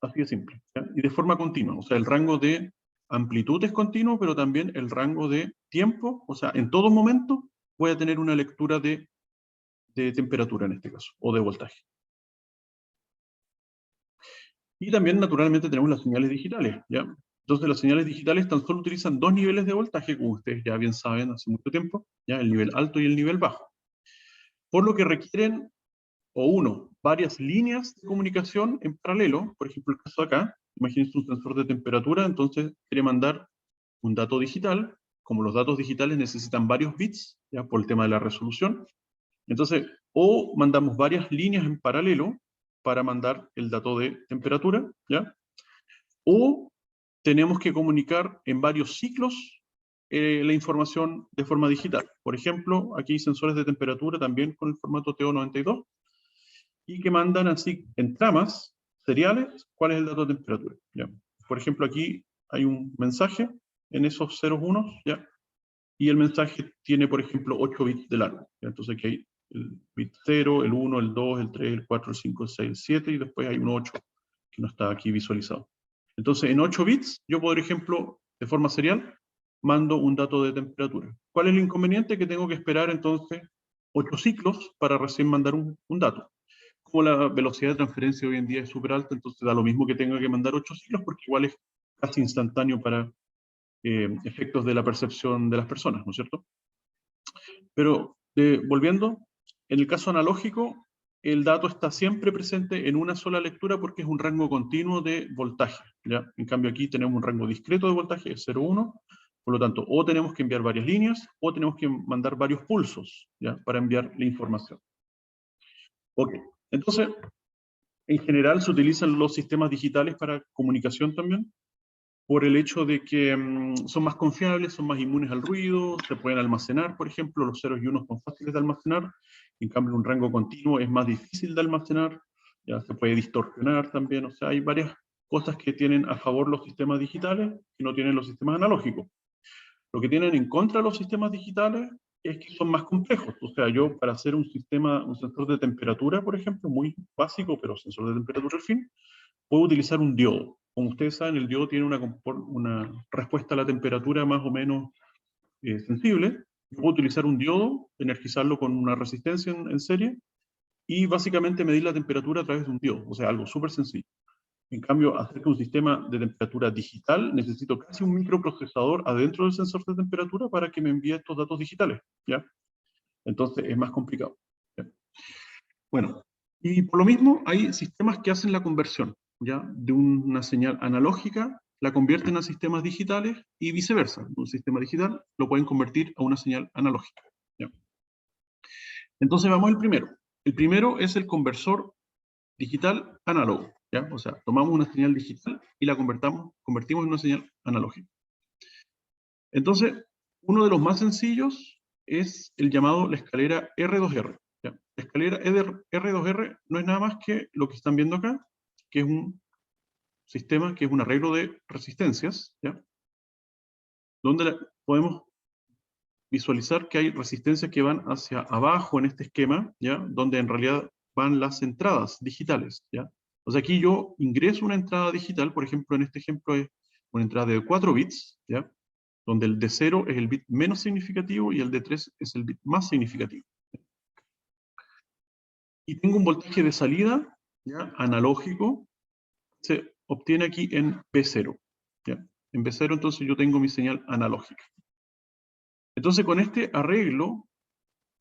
Así de simple, ¿ya? Y de forma continua, o sea, el rango de amplitud es continuo, pero también el rango de tiempo, o sea, en todo momento voy a tener una lectura de temperatura en este caso, o de voltaje. Y también, naturalmente, tenemos las señales digitales, ¿ya? Entonces, las señales digitales tan solo utilizan dos niveles de voltaje, como ustedes ya bien saben hace mucho tiempo, ¿ya? El nivel alto y el nivel bajo. Por lo que requieren, varias líneas de comunicación en paralelo. Por ejemplo, el caso de acá, imagínense un sensor de temperatura, entonces quiere mandar un dato digital. Como los datos digitales necesitan varios bits, ¿ya? Por el tema de la resolución. Entonces, o mandamos varias líneas en paralelo para mandar el dato de temperatura, ¿ya? O tenemos que comunicar en varios ciclos la información de forma digital. Por ejemplo, aquí hay sensores de temperatura también con el formato TO92, y que mandan así en tramas seriales cuál es el dato de temperatura, ¿ya? Por ejemplo, aquí hay un mensaje en esos ceros unos, ¿ya? Y el mensaje tiene, por ejemplo, 8 bits de largo, ¿ya? Entonces aquí hay el bit 0, el 1, el 2, el 3, el 4, el 5, el 6, el 7, y después hay un 8 que no está aquí visualizado. Entonces, en 8 bits, yo, por ejemplo, de forma serial, mando un dato de temperatura. ¿Cuál es el inconveniente? Que tengo que esperar entonces 8 ciclos para recién mandar un dato. Como la velocidad de transferencia hoy en día es súper alta, entonces da lo mismo que tenga que mandar 8 ciclos, porque igual es casi instantáneo para efectos de la percepción de las personas, ¿no es cierto? Pero, volviendo, en el caso analógico, el dato está siempre presente en una sola lectura porque es un rango continuo de voltaje, ¿ya? En cambio aquí tenemos un rango discreto de voltaje, 0,1, por lo tanto, o tenemos que enviar varias líneas, o tenemos que mandar varios pulsos, ¿ya? Para enviar la información. Ok, entonces, en general se utilizan los sistemas digitales para comunicación también, por el hecho de que son más confiables, son más inmunes al ruido, se pueden almacenar, por ejemplo, los ceros y unos son fáciles de almacenar, en cambio un rango continuo es más difícil de almacenar, ya se puede distorsionar también, o sea, hay varias cosas que tienen a favor los sistemas digitales que no tienen los sistemas analógicos. Lo que tienen en contra los sistemas digitales es que son más complejos, o sea, yo para hacer un sistema, un sensor de temperatura, por ejemplo, muy básico, pero sensor de temperatura al fin, puedo utilizar un diodo. Como ustedes saben, el diodo tiene una respuesta a la temperatura más o menos sensible. Yo puedo utilizar un diodo, energizarlo con una resistencia en serie, y básicamente medir la temperatura a través de un diodo, o sea, algo súper sencillo. En cambio, hacer que un sistema de temperatura digital, necesito casi un microprocesador adentro del sensor de temperatura para que me envíe estos datos digitales, ¿ya? Entonces es más complicado, ¿ya? Bueno, y por lo mismo hay sistemas que hacen la conversión, ¿ya? De una señal analógica, la convierten a sistemas digitales y viceversa. Un sistema digital lo pueden convertir a una señal analógica, ¿ya? Entonces vamos al primero. El primero es el conversor digital análogo, ¿ya? O sea, tomamos una señal digital y la convertimos en una señal analógica. Entonces, uno de los más sencillos es el llamado la escalera R2R, ¿ya? La escalera R2R no es nada más que lo que están viendo acá, que es un sistema que es un arreglo de resistencias, ¿ya? Donde podemos visualizar que hay resistencias que van hacia abajo en este esquema, ¿ya? Donde en realidad van las entradas digitales, ¿ya? O sea, aquí yo ingreso una entrada digital, por ejemplo, en este ejemplo es una entrada de 4 bits, ¿ya? Donde el de 0 es el bit menos significativo y el de 3 es el bit más significativo. Y tengo un voltaje de salida, ¿ya? Analógico, se obtiene aquí en B0, ¿ya? En B0 entonces yo tengo mi señal analógica. Entonces con este arreglo,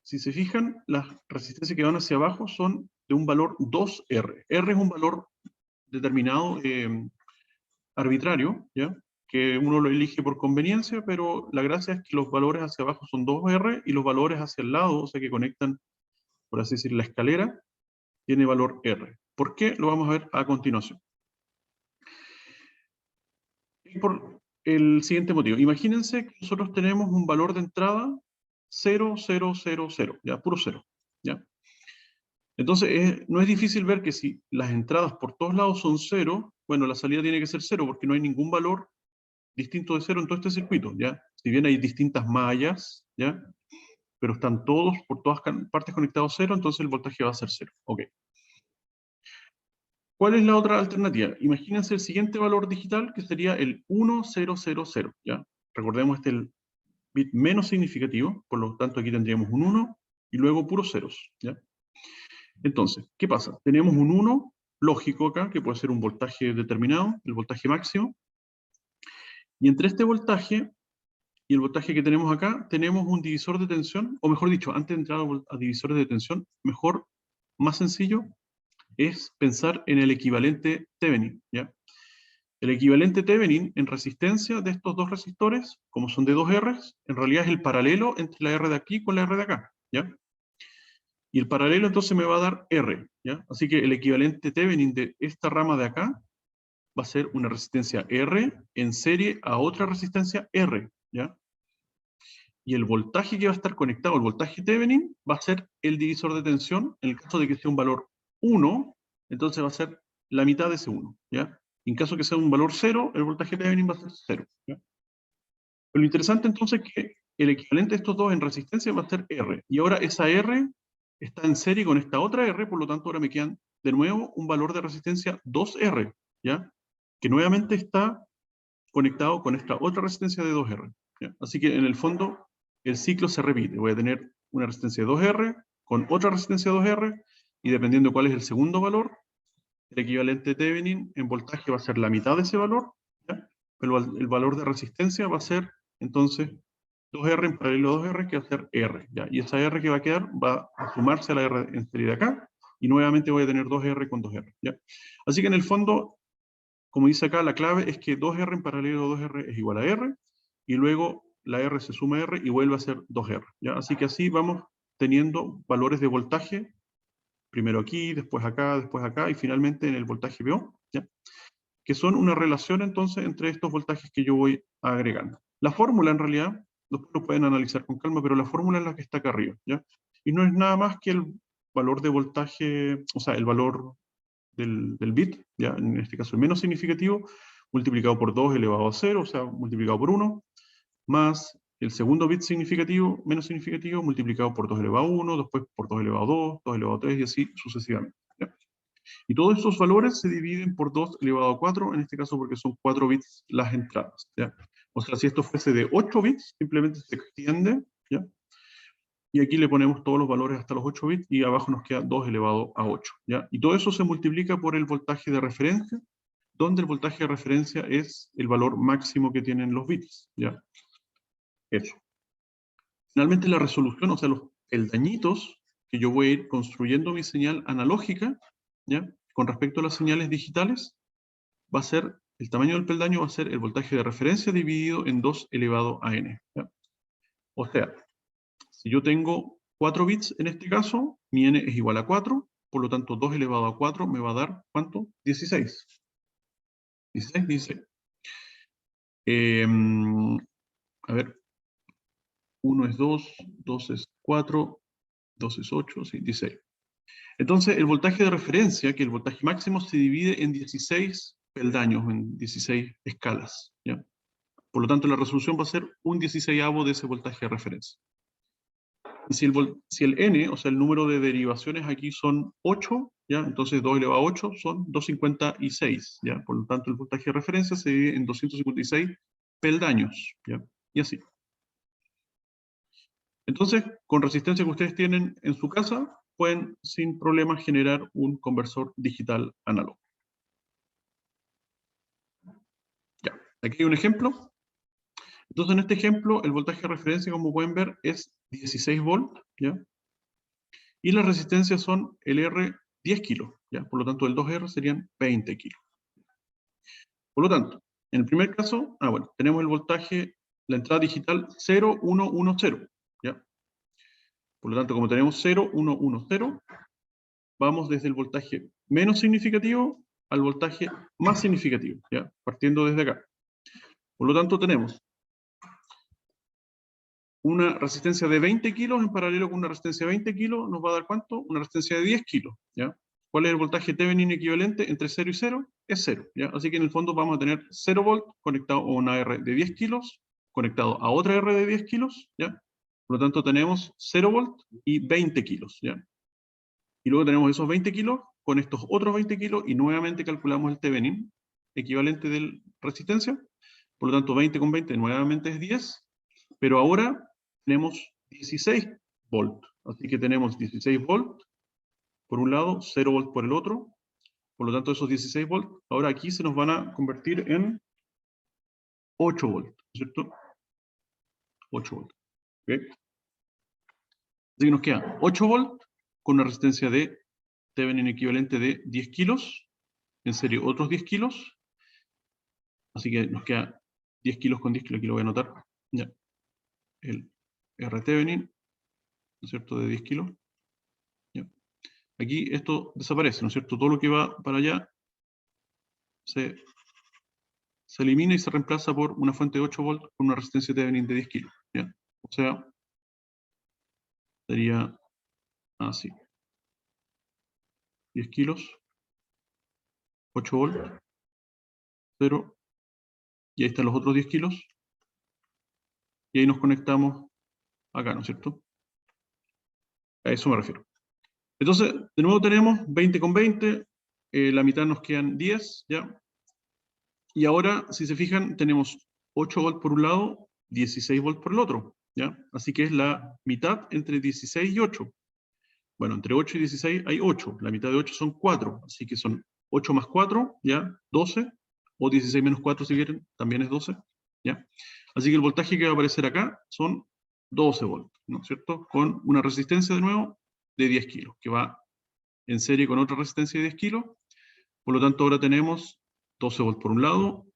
si se fijan, las resistencias que van hacia abajo son de un valor 2R. R es un valor determinado arbitrario, ¿ya? Que uno lo elige por conveniencia, pero la gracia es que los valores hacia abajo son 2R y los valores hacia el lado, o sea que conectan, por así decir, la escalera, tiene valor R. ¿Por qué? Lo vamos a ver a continuación. Y por el siguiente motivo. Imagínense que nosotros tenemos un valor de entrada 0, 0, 0, 0, ya, puro 0, ¿ya? Entonces, no es difícil ver que si las entradas por todos lados son 0, bueno, la salida tiene que ser 0, porque no hay ningún valor distinto de 0 en todo este circuito, ¿ya? Si bien hay distintas mallas, ¿ya? Pero están todos, por todas partes conectados 0, entonces el voltaje va a ser 0. Ok. ¿Cuál es la otra alternativa? Imagínense el siguiente valor digital, que sería el 1000, ¿ya? Recordemos este es el bit menos significativo, por lo tanto aquí tendríamos un 1 y luego puros ceros, ¿ya? Entonces, ¿qué pasa? Tenemos un 1 lógico acá, que puede ser un voltaje determinado, el voltaje máximo, y entre este voltaje y el voltaje que tenemos acá, tenemos un divisor de tensión, o mejor dicho, antes de entrar a divisores de tensión, mejor, más sencillo, es pensar en el equivalente Thevenin, ¿ya? El equivalente Thevenin en resistencia de estos dos resistores, como son de 2R, en realidad es el paralelo entre la R de aquí con la R de acá, ¿ya? Y el paralelo entonces me va a dar R, ¿ya? Así que el equivalente Thevenin de esta rama de acá va a ser una resistencia R en serie a otra resistencia R, ¿ya? Y el voltaje que va a estar conectado, el voltaje Thevenin, va a ser el divisor de tensión. En el caso de que sea un valor 1, entonces va a ser la mitad de ese 1, ¿ya? En caso que sea un valor 0, el voltaje Thevenin va a ser 0, ¿ya? Pero lo interesante entonces es que el equivalente de estos dos en resistencia va a ser R. Y ahora esa R está en serie con esta otra R, por lo tanto ahora me quedan de nuevo un valor de resistencia 2R, ¿ya? Que nuevamente está conectado con esta otra resistencia de 2R, ¿ya? Así que en el fondo el ciclo se repite. Voy a tener una resistencia de 2R con otra resistencia de 2R y dependiendo cuál es el segundo valor, el equivalente Thevenin en voltaje va a ser la mitad de ese valor, ¿ya? Pero el valor de resistencia va a ser entonces 2R en paralelo a 2R, que va a ser R, ¿ya? Y esa R que va a quedar va a sumarse a la R en serie de acá, y nuevamente voy a tener 2R con 2R, ¿ya? Así que en el fondo, como dice acá, la clave es que 2R en paralelo a 2R es igual a R, y luego la R se suma a R y vuelve a ser 2R, ¿ya? Así que así vamos teniendo valores de voltaje, primero aquí, después acá, y finalmente en el voltaje VO, ¿ya? Que son una relación entonces entre estos voltajes que yo voy agregando. La fórmula en realidad, después lo pueden analizar con calma, pero la fórmula es la que está acá arriba, ¿ya? Y no es nada más que el valor de voltaje, o sea, el valor del bit, ¿ya? En este caso el menos significativo, multiplicado por 2 elevado a 0, o sea, multiplicado por 1, más el segundo bit significativo, menos significativo, multiplicado por 2 elevado a 1, después por 2 elevado a 2, 2 elevado a 3 y así sucesivamente, ¿ya? Y todos estos valores se dividen por 2 elevado a 4, en este caso porque son 4 bits las entradas, ¿ya? O sea, si esto fuese de 8 bits, simplemente se extiende, ¿ya? y aquí le ponemos todos los valores hasta los 8 bits, y abajo nos queda 2 elevado a 8, ¿ya? Y todo eso se multiplica por el voltaje de referencia, donde el voltaje de referencia es el valor máximo que tienen los bits, ¿ya? Eso. Finalmente la resolución, o sea, los peldañitos que yo voy a ir construyendo mi señal analógica, ¿ya? Con respecto a las señales digitales, va a ser, el tamaño del peldaño va a ser el voltaje de referencia dividido en 2 elevado a n, ¿ya? O sea, si yo tengo 4 bits en este caso, mi n es igual a 4, por lo tanto 2 elevado a 4 me va a dar, ¿cuánto? 16. 16, 16. A ver, 1 es 2, 2 es 4, 2 es 8, sí, 16. Entonces, el voltaje de referencia, que el voltaje máximo, se divide en 16 peldaños, en 16 escalas, ¿ya? Por lo tanto, la resolución va a ser un 16avo de ese voltaje de referencia. Y si el n, o sea, el número de derivaciones aquí son 8, ¿ya? Entonces 2 elevado a 8 son 256, ¿ya? Por lo tanto, el voltaje de referencia se divide en 256 peldaños, ¿ya? Y así. Entonces, con resistencia que ustedes tienen en su casa, pueden sin problema generar un conversor digital análogo. Ya, aquí hay un ejemplo. Entonces, en este ejemplo, el voltaje de referencia, como pueden ver, es 16 volts, ¿ya? Y las resistencias son el R 10 kilos, ¿ya? Por lo tanto, el 2R serían 20 kilos. Por lo tanto, en el primer caso, bueno, tenemos el voltaje, la entrada digital 0, 1, 1, 0, ¿ya? Por lo tanto, como tenemos 0, 1, 1, 0, vamos desde el voltaje menos significativo al voltaje más significativo, ¿ya? Partiendo desde acá. Por lo tanto, tenemos una resistencia de 20 kilos en paralelo con una resistencia de 20 kilos, nos va a dar ¿cuánto? Una resistencia de 10 kilos, ¿ya? ¿Cuál es el voltaje Thevenin equivalente entre 0 y 0? Es 0, ¿ya? Así que en el fondo vamos a tener 0 volt conectado a una R de 10 kilos, conectado a otra R de 10 kilos, ¿ya? Por lo tanto tenemos 0 volt y 20 kilos, ¿ya? Y luego tenemos esos 20 kilos con estos otros 20 kilos y nuevamente calculamos el Thevenin equivalente de resistencia. Por lo tanto 20 con 20 nuevamente es 10, pero ahora tenemos 16 volt. Así que tenemos 16 volt por un lado, 0 volt por el otro. Por lo tanto, esos 16 volt, ahora aquí se nos van a convertir en 8 volt, ¿cierto? 8 volt. ¿Okay? Así que nos queda 8 volt con una resistencia de Thevenin equivalente de 10 kilos, en serie otros 10 kilos. Así que nos queda 10 kilos con 10 kilos, aquí lo voy a anotar. Ya. El R Thevenin, ¿no es cierto?, de 10 kilos. Ya. Aquí esto desaparece, ¿no es cierto? Todo lo que va para allá se elimina y se reemplaza por una fuente de 8 volts con una resistencia Thevenin de 10 kilos. ¿Ya? O sea, sería así. 10 kilos, 8 volts, 0, y ahí están los otros 10 kilos, y ahí nos conectamos acá, ¿no es cierto? A eso me refiero. Entonces, de nuevo tenemos 20 con 20, la mitad nos quedan 10, ¿ya? Y ahora, si se fijan, tenemos 8 volts por un lado, 16 volts por el otro, ¿ya? Así que es la mitad entre 16 y 8. Bueno, entre 8 y 16 hay 8, la mitad de 8 son 4, así que son 8 más 4, ¿ya? 12, o 16 menos 4 si quieren, también es 12, ¿ya? Así que el voltaje que va a aparecer acá son 12 volts, ¿no es cierto? Con una resistencia de nuevo de 10 kilos, que va en serie con otra resistencia de 10 kilos, por lo tanto ahora tenemos 12 volts por un lado,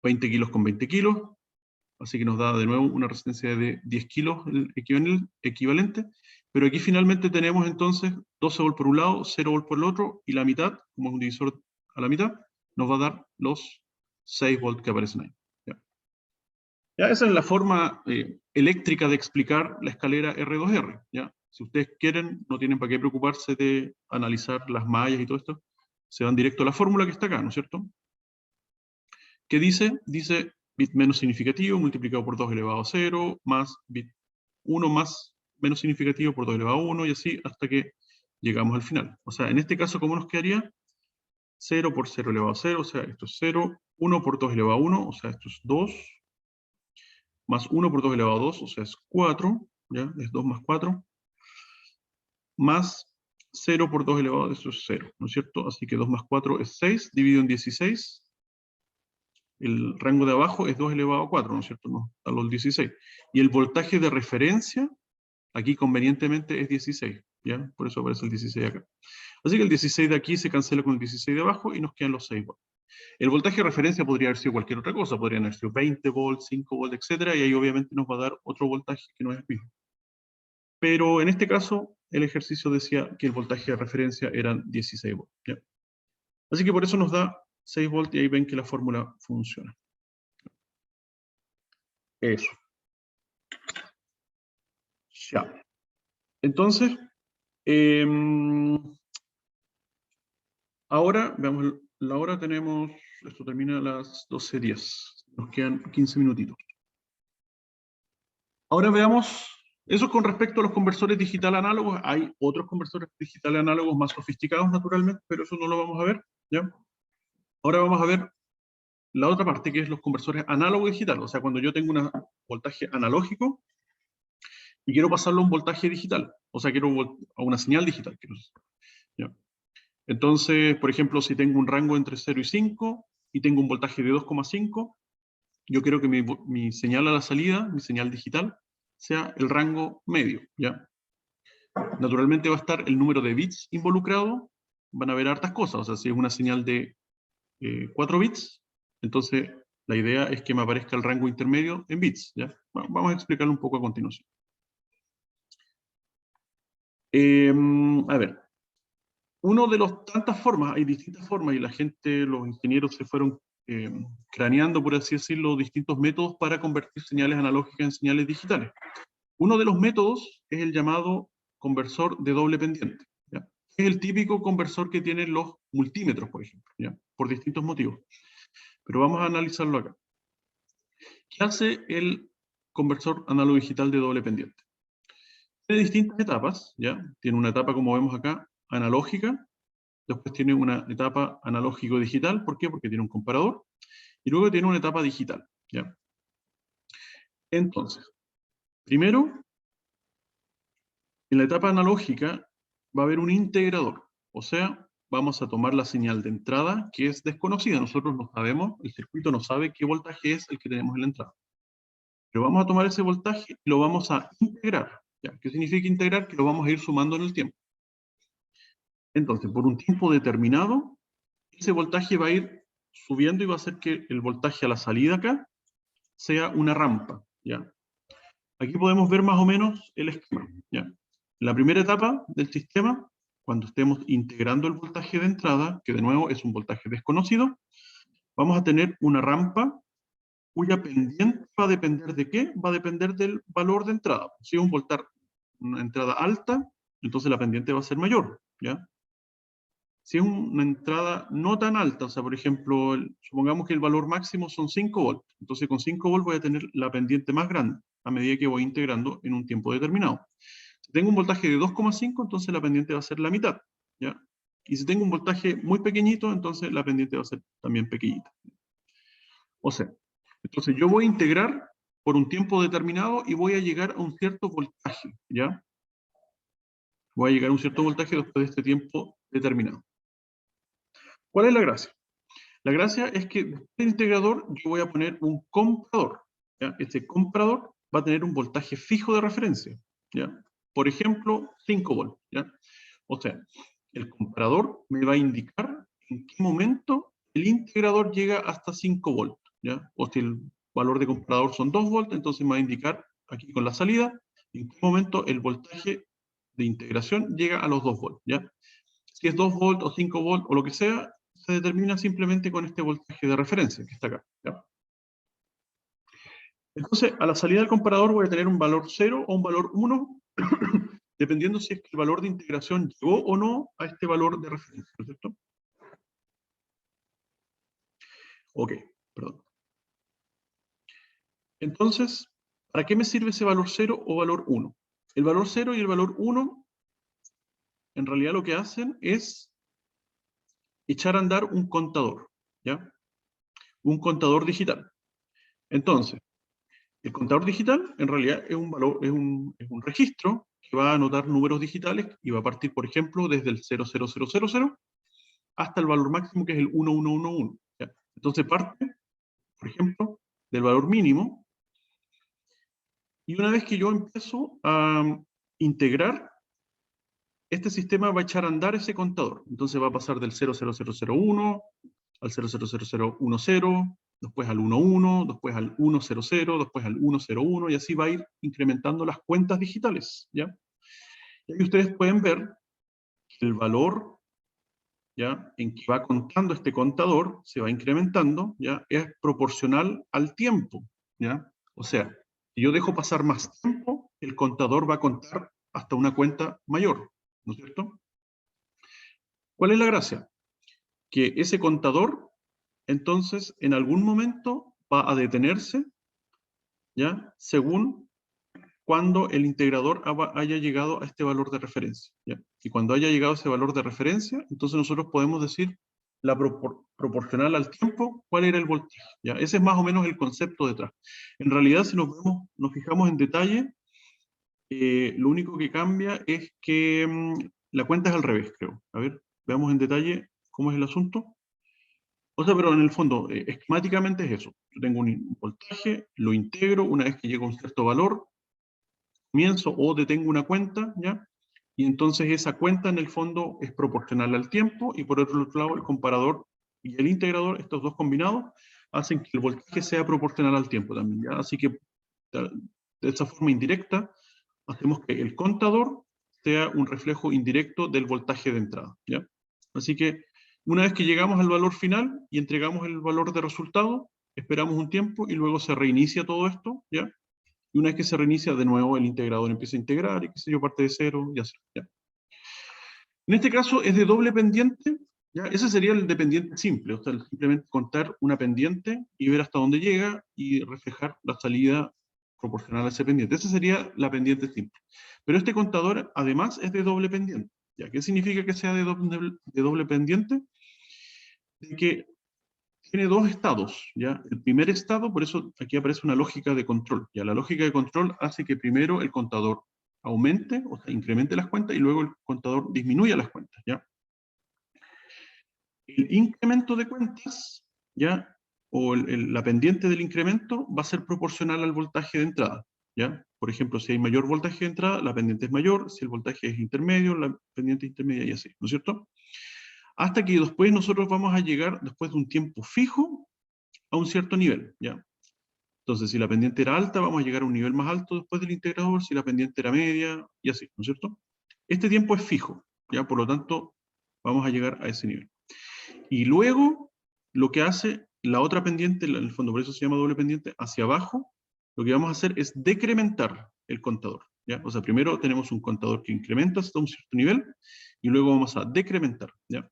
20 kilos con 20 kilos, así que nos da de nuevo una resistencia de 10 kilos el equivalente, pero aquí finalmente tenemos entonces 12 volts por un lado, 0 volts por el otro, y la mitad, como es un divisor a la mitad, nos va a dar los 6 volts que aparecen ahí. Ya, esa es la forma eléctrica de explicar la escalera R2R. ¿Ya? Si ustedes quieren, no tienen para qué preocuparse de analizar las mallas y todo esto, se van directo a la fórmula que está acá, ¿no es cierto? ¿Qué dice? Dice bit menos significativo multiplicado por 2 elevado a 0, más bit 1 más menos significativo por 2 elevado a 1, y así hasta que llegamos al final. O sea, en este caso, ¿cómo nos quedaría? 0 por 0 elevado a 0, o sea, esto es 0, 1 por 2 elevado a 1, o sea, esto es 2, más 1 por 2 elevado a 2, o sea, es 4, ¿ya? Es 2 más 4, más 0 por 2 elevado, eso es 0, ¿no es cierto? Así que 2 más 4 es 6, dividido en 16, el rango de abajo es 2 elevado a 4, ¿no es cierto? No, a los 16. Y el voltaje de referencia, aquí convenientemente es 16, ¿ya? Por eso aparece el 16 acá. Así que el 16 de aquí se cancela con el 16 de abajo y nos quedan los 6 volts. El voltaje de referencia podría haber sido cualquier otra cosa, podrían haber sido 20 volts, 5 volts, etcétera, y ahí obviamente nos va a dar otro voltaje que no es el mismo. Pero en este caso, el ejercicio decía que el voltaje de referencia eran 16 volts, ¿ya? Así que por eso nos da 6 volts y ahí ven que la fórmula funciona. Eso. Ya. Entonces, ahora, veamos la hora, tenemos, esto termina a las 12:10. Nos quedan 15 minutitos. Ahora veamos, eso con respecto a los conversores digital análogos. Hay otros conversores digital análogos más sofisticados, naturalmente, pero eso no lo vamos a ver, ¿ya? Ahora vamos a ver la otra parte, que es los conversores análogo-digital. O sea, cuando yo tengo un voltaje analógico y quiero pasarlo a un voltaje digital. O sea, quiero a una señal digital. ¿Ya? Entonces, por ejemplo, si tengo un rango entre 0 y 5 y tengo un voltaje de 2,5, yo quiero que mi señal a la salida, mi señal digital, sea el rango medio, ¿ya? Naturalmente va a estar el número de bits involucrado, van a haber hartas cosas, o sea, si es una señal de 4 bits, entonces la idea es que me aparezca el rango intermedio en bits, ¿ya? Bueno, vamos a explicarlo un poco a continuación. A ver, uno de los tantas formas, hay distintas formas, y la gente, los ingenieros se fueron craneando, por así decirlo, distintos métodos para convertir señales analógicas en señales digitales. Uno de los métodos es el llamado conversor de doble pendiente, ¿ya? Es el típico conversor que tienen los multímetros, por ejemplo, ¿ya? Por distintos motivos. Pero vamos a analizarlo acá. ¿Qué hace el conversor análogo digital de doble pendiente? Tiene distintas etapas, ¿ya? Tiene una etapa, como vemos acá, analógica. Después tiene una etapa analógico-digital. ¿Por qué? Porque tiene un comparador. Y luego tiene una etapa digital, ¿ya? Entonces, primero, en la etapa analógica va a haber un integrador. O sea, vamos a tomar la señal de entrada, que es desconocida. Nosotros no sabemos, el circuito no sabe qué voltaje es el que tenemos en la entrada. Pero vamos a tomar ese voltaje y lo vamos a integrar, ¿ya? ¿Qué significa integrar? Que lo vamos a ir sumando en el tiempo. Entonces, por un tiempo determinado, ese voltaje va a ir subiendo y va a hacer que el voltaje a la salida acá sea una rampa, ¿ya? Aquí podemos ver más o menos el esquema, ¿ya? En la primera etapa del sistema, cuando estemos integrando el voltaje de entrada, que de nuevo es un voltaje desconocido, vamos a tener una rampa cuya pendiente va a depender ¿de qué? Va a depender del valor de entrada. Si es una entrada alta, entonces la pendiente va a ser mayor, ¿ya? Si es una entrada no tan alta, o sea, por ejemplo, supongamos que el valor máximo son 5 volts, entonces con 5 volts voy a tener la pendiente más grande a medida que voy integrando en un tiempo determinado. Si tengo un voltaje de 2,5, entonces la pendiente va a ser la mitad, ¿ya? Y si tengo un voltaje muy pequeñito, entonces la pendiente va a ser también pequeñita. O sea, entonces yo voy a integrar por un tiempo determinado y voy a llegar a un cierto voltaje, ¿ya? Voy a llegar a un cierto voltaje después de este tiempo determinado. ¿Cuál es la gracia? La gracia es que después del integrador yo voy a poner un comprador, ¿ya? Este comprador va a tener un voltaje fijo de referencia, ¿ya? Por ejemplo, 5 volts, ¿ya? O sea, el comprador me va a indicar en qué momento el integrador llega hasta 5 volts, ¿ya? O si el valor de comprador son 2 volts, entonces me va a indicar aquí con la salida en qué momento el voltaje de integración llega a los 2 volts, ¿ya? Si es 2 volts o 5 volts o lo que sea, se determina simplemente con este voltaje de referencia que está acá, ¿ya? Entonces, a la salida del comparador voy a tener un valor 0 o un valor 1, dependiendo si es que el valor de integración llegó o no a este valor de referencia, ¿no es cierto? Ok, perdón. Entonces, ¿para qué me sirve ese valor 0 o valor 1? El valor 0 y el valor 1, en realidad lo que hacen es echar a andar un contador, ¿ya? Un contador digital. Entonces, El contador digital, en realidad, es un valor, es un registro que va a anotar números digitales y va a partir, por ejemplo, desde el 00000 hasta el valor máximo, que es el 1111. ¿Ya? Entonces parte, por ejemplo, del valor mínimo, y una vez que yo empiezo a integrar, este sistema va a echar a andar ese contador. Entonces va a pasar del 00001 al 00010, después al 11, después al 100, después al 101, y así va a ir incrementando las cuentas digitales, ¿ya? Y ahí ustedes pueden ver que el valor, ¿ya?, en que va contando este contador, se va incrementando, ¿ya?, es proporcional al tiempo, ¿ya? O sea, si yo dejo pasar más tiempo, el contador va a contar hasta una cuenta mayor, ¿no es cierto? ¿Cuál es la gracia? Que ese contador, entonces, en algún momento va a detenerse, ¿ya?, según cuando el integrador haya llegado a este valor de referencia, ¿ya? Y cuando haya llegado a ese valor de referencia, entonces nosotros podemos decir la proporcional al tiempo, cuál era el voltaje, ¿ya? Ese es más o menos el concepto detrás. En realidad, si nos fijamos en detalle, lo único que cambia es que la cuenta es al revés, creo. A ver, veamos en detalle cómo es el asunto. O sea, pero en el fondo, esquemáticamente es eso. Yo tengo un voltaje, lo integro, una vez que llego a un cierto valor, comienzo o detengo una cuenta, ¿ya? Y entonces esa cuenta en el fondo es proporcional al tiempo, y por otro lado el comparador y el integrador, estos dos combinados, hacen que el voltaje sea proporcional al tiempo también, ¿ya? Así que de esa forma indirecta, hacemos que el contador sea un reflejo indirecto del voltaje de entrada, ¿ya? Así que una vez que llegamos al valor final y entregamos el valor de resultado, esperamos un tiempo y luego se reinicia todo esto, ¿ya? Y una vez que se reinicia, de nuevo el integrador empieza a integrar, y qué sé yo, parte de cero, y así, ¿ya? En este caso es de doble pendiente, ¿ya? Ese sería el dependiente simple, o sea, simplemente contar una pendiente y ver hasta dónde llega y reflejar la salida proporcional a ese pendiente. Esa sería la pendiente simple. Pero este contador además es de doble pendiente, ¿ya? ¿Qué significa que sea de doble pendiente? De que tiene dos estados, ¿ya? El primer estado, por eso aquí aparece una lógica de control, ¿ya? La lógica de control hace que primero el contador aumente, o sea, incremente las cuentas, y luego el contador disminuya las cuentas, ¿ya? El incremento de cuentas, ¿ya?, o la pendiente del incremento va a ser proporcional al voltaje de entrada, ¿ya? Por ejemplo, si hay mayor voltaje de entrada, la pendiente es mayor; si el voltaje es intermedio, la pendiente es intermedia, y así, ¿no es cierto? Hasta que después nosotros vamos a llegar, después de un tiempo fijo, a un cierto nivel, ¿ya? Entonces, si la pendiente era alta, vamos a llegar a un nivel más alto después del integrador; si la pendiente era media, y así, ¿no es cierto? Este tiempo es fijo, ¿ya? Por lo tanto, vamos a llegar a ese nivel. Y luego, lo que hace la otra pendiente, en el fondo por eso se llama doble pendiente, hacia abajo, lo que vamos a hacer es decrementar el contador, ¿ya? O sea, primero tenemos un contador que incrementa hasta un cierto nivel, y luego vamos a decrementar, ¿ya?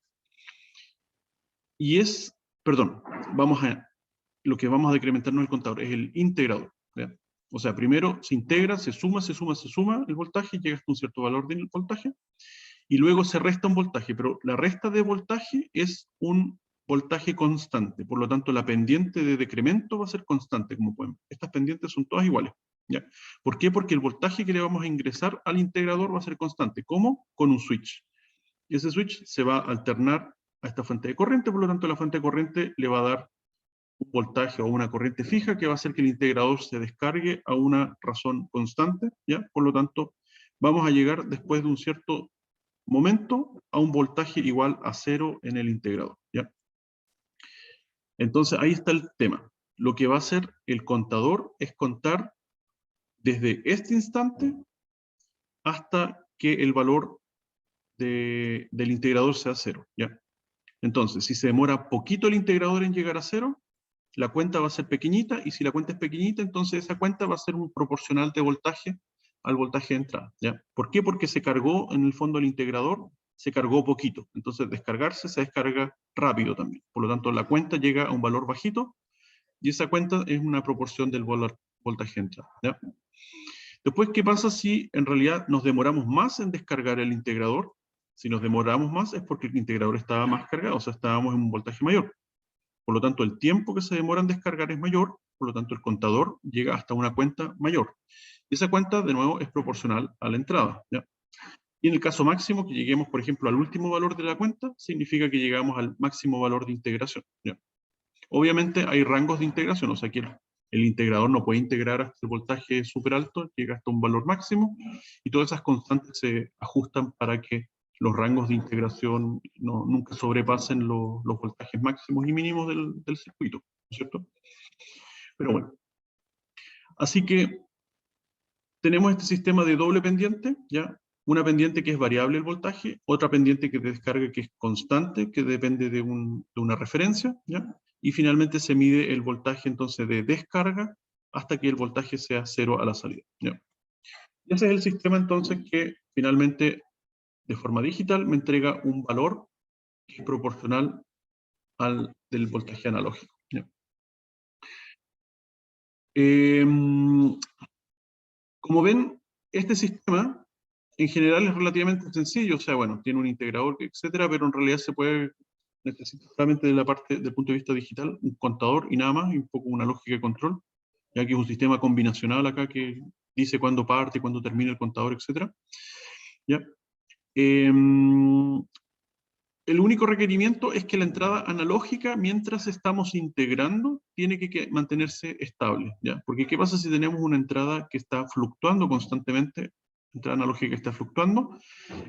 Y perdón, lo que vamos a decrementar no es el contador, es el integrador, ¿ya? O sea, primero se integra, se suma el voltaje, llega hasta un cierto valor del voltaje, y luego se resta un voltaje, pero la resta de voltaje es un voltaje constante, por lo tanto la pendiente de decremento va a ser constante, como pueden ver. Estas pendientes son todas iguales, ¿ya? ¿Por qué? Porque el voltaje que le vamos a ingresar al integrador va a ser constante. ¿Cómo? Con un switch. Y ese switch se va a alternar a esta fuente de corriente, por lo tanto la fuente de corriente le va a dar un voltaje o una corriente fija que va a hacer que el integrador se descargue a una razón constante, ¿ya? Por lo tanto, vamos a llegar después de un cierto momento a un voltaje igual a 0 en el integrador, ¿ya? Entonces ahí está el tema. Lo que va a hacer el contador es contar desde este instante hasta que el valor del integrador sea 0, ¿ya? Entonces, si se demora poquito el integrador en llegar a 0, la cuenta va a ser pequeñita, y si la cuenta es pequeñita, entonces esa cuenta va a ser un proporcional de voltaje al voltaje de entrada, ¿ya? ¿Por qué? Porque se cargó, en el fondo, el integrador, se cargó poquito. Entonces, descargarse se descarga rápido también. Por lo tanto, la cuenta llega a un valor bajito, y esa cuenta es una proporción del voltaje de entrada, ¿ya? Después, ¿qué pasa si en realidad nos demoramos más en descargar el integrador? Si nos demoramos más es porque el integrador estaba más cargado, o sea, estábamos en un voltaje mayor. Por lo tanto, el tiempo que se demora en descargar es mayor, por lo tanto el contador llega hasta una cuenta mayor. Y esa cuenta, de nuevo, es proporcional a la entrada, ¿ya? Y en el caso máximo, que lleguemos, por ejemplo, al último valor de la cuenta, significa que llegamos al máximo valor de integración, ¿ya? Obviamente hay rangos de integración, o sea que el integrador no puede integrar hasta el voltaje súper alto, llega hasta un valor máximo, y todas esas constantes se ajustan para que los rangos de integración nunca sobrepasen los voltajes máximos y mínimos del circuito, ¿no es cierto? Pero bueno, así que tenemos este sistema de doble pendiente, ¿ya? Una pendiente que es variable el voltaje, otra pendiente que descarga que es constante, que depende de una referencia, ¿ya? Y finalmente se mide el voltaje entonces de descarga hasta que el voltaje sea cero a la salida, ¿ya? Y ese es el sistema entonces que finalmente de forma digital me entrega un valor que es proporcional al del voltaje analógico, ¿ya? Como ven, este sistema en general es relativamente sencillo, o sea, bueno, tiene un integrador, etcétera, pero en realidad se puede necesitar solamente de la parte, del punto de vista digital, un contador y nada más, y un poco una lógica de control, ya que es un sistema combinacional acá que dice cuándo parte, cuándo termina el contador, etcétera. ¿Ya? El único requerimiento es que la entrada analógica, mientras estamos integrando, tiene que mantenerse estable, ¿ya? Porque ¿qué pasa si tenemos una entrada que está fluctuando constantemente? Entrada analógica que está fluctuando,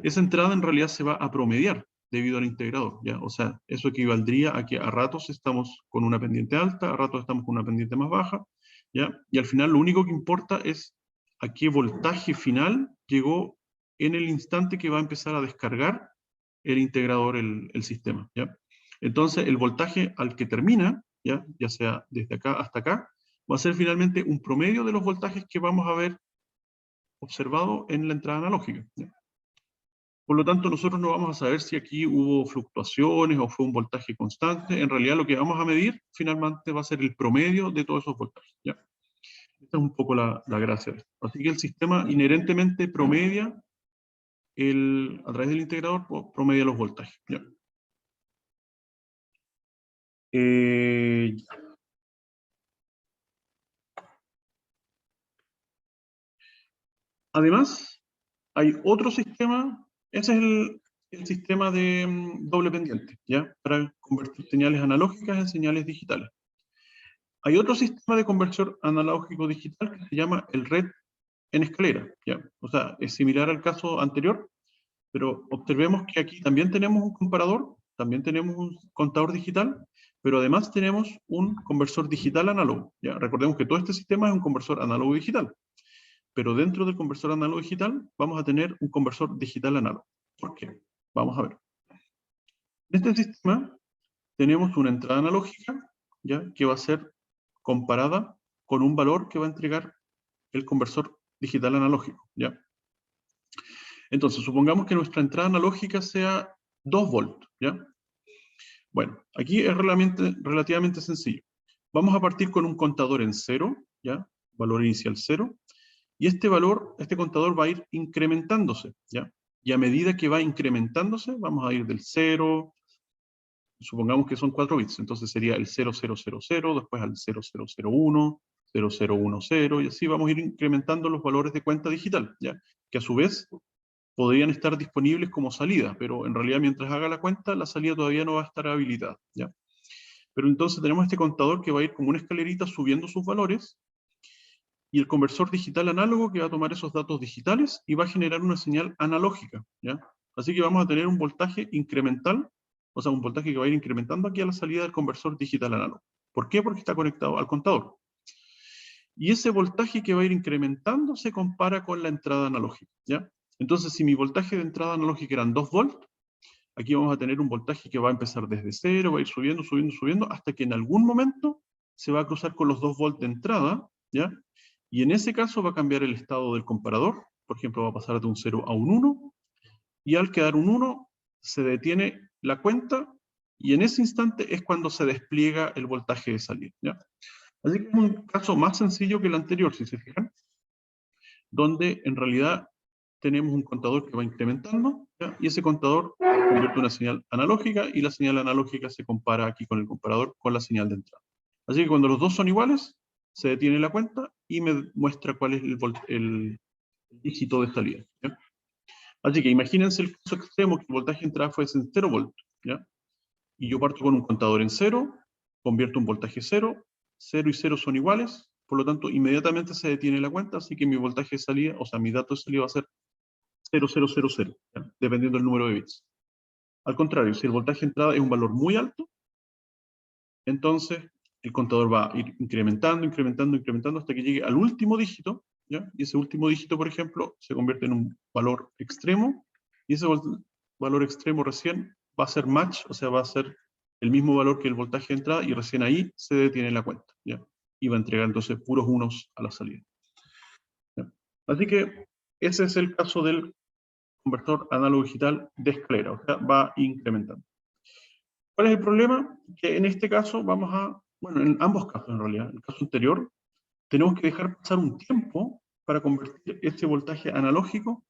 esa entrada en realidad se va a promediar debido al integrador, ¿ya? O sea, eso equivaldría a que a ratos estamos con una pendiente alta, a ratos estamos con una pendiente más baja, ¿ya? Y al final lo único que importa es a qué voltaje final llegó en el instante que va a empezar a descargar el integrador, el sistema, ¿ya? Entonces, el voltaje al que termina, ya sea desde acá hasta acá, va a ser finalmente un promedio de los voltajes que vamos a ver observado en la entrada analógica, ¿ya? Por lo tanto, nosotros no vamos a saber si aquí hubo fluctuaciones o fue un voltaje constante. En realidad, lo que vamos a medir finalmente va a ser el promedio de todos esos voltajes, ¿ya? Esta es un poco la gracia de esto. Así que el sistema inherentemente promedia, a través del integrador, promedia los voltajes, ¿ya? Ya. Además, hay otro sistema, ese es el sistema de doble pendiente, ¿ya? Para convertir señales analógicas en señales digitales. Hay otro sistema de conversión analógico-digital que se llama el red en escalera, ¿ya? O sea, es similar al caso anterior, pero observemos que aquí también tenemos un comparador, también tenemos un contador digital, pero además tenemos un conversor digital análogo, ¿ya? Recordemos que todo este sistema es un conversor análogo-digital, pero dentro del conversor análogo-digital vamos a tener un conversor digital-análogo. ¿Por qué? Vamos a ver. En este sistema tenemos una entrada analógica, ¿ya? Que va a ser comparada con un valor que va a entregar el conversor digital analógico, ¿ya? Entonces, supongamos que nuestra entrada analógica sea 2 volts, ¿ya? Bueno, aquí es relativamente sencillo. Vamos a partir con un contador en 0, ¿ya? Valor inicial 0, y este valor, este contador va a ir incrementándose, ¿ya? Y a medida que va incrementándose, vamos a ir del 0, supongamos que son 4 bits, entonces sería el 0000, después al 0001, 0010, y así vamos a ir incrementando los valores de cuenta digital, ¿ya? Que a su vez podrían estar disponibles como salida, pero en realidad mientras haga la cuenta, la salida todavía no va a estar habilitada, ¿ya? Pero entonces tenemos este contador que va a ir como una escalerita subiendo sus valores, y el conversor digital análogo que va a tomar esos datos digitales y va a generar una señal analógica, ¿ya? Así que vamos a tener un voltaje incremental, o sea, un voltaje que va a ir incrementando aquí a la salida del conversor digital análogo. ¿Por qué? Porque está conectado al contador. Y ese voltaje que va a ir incrementando se compara con la entrada analógica, ¿ya? Entonces, si mi voltaje de entrada analógica eran 2 volts, aquí vamos a tener un voltaje que va a empezar desde 0, va a ir subiendo, subiendo, subiendo, hasta que en algún momento se va a cruzar con los 2 volts de entrada, ¿ya? Y en ese caso va a cambiar el estado del comparador, por ejemplo, va a pasar de un 0 a un 1, y al quedar un 1, se detiene la cuenta, y en ese instante es cuando se despliega el voltaje de salida, ¿ya? Así que es un caso más sencillo que el anterior, si se fijan, donde en realidad tenemos un contador que va incrementando, ¿ya? Y ese contador convierte una señal analógica, y la señal analógica se compara aquí con el comparador con la señal de entrada. Así que cuando los dos son iguales, se detiene la cuenta y me muestra cuál es el dígito de salida, ¿ya? Así que imagínense el caso extremo que el voltaje de entrada fuese en 0 volts, ¿ya? Y yo parto con un contador en 0, convierto un voltaje 0, 0 y 0 son iguales, por lo tanto inmediatamente se detiene la cuenta, así que mi voltaje de salida, o sea, mi dato de salida va a ser 0000, ¿ya? Dependiendo del número de bits. Al contrario, si el voltaje de entrada es un valor muy alto, entonces el contador va a ir incrementando, incrementando, incrementando hasta que llegue al último dígito, ¿ya? Y ese último dígito, por ejemplo, se convierte en un valor extremo, y ese valor extremo recién va a ser match, o sea, va a ser el mismo valor que el voltaje de entrada, y recién ahí se detiene la cuenta, ¿ya? Y va a entregar entonces puros unos a la salida, ¿ya? Así que ese es el caso del conversor análogo digital de escalera, o sea, va incrementando. ¿Cuál es el problema? Que en este caso vamos a, bueno, en ambos casos en realidad, en el caso anterior, tenemos que dejar pasar un tiempo para convertir este voltaje analógico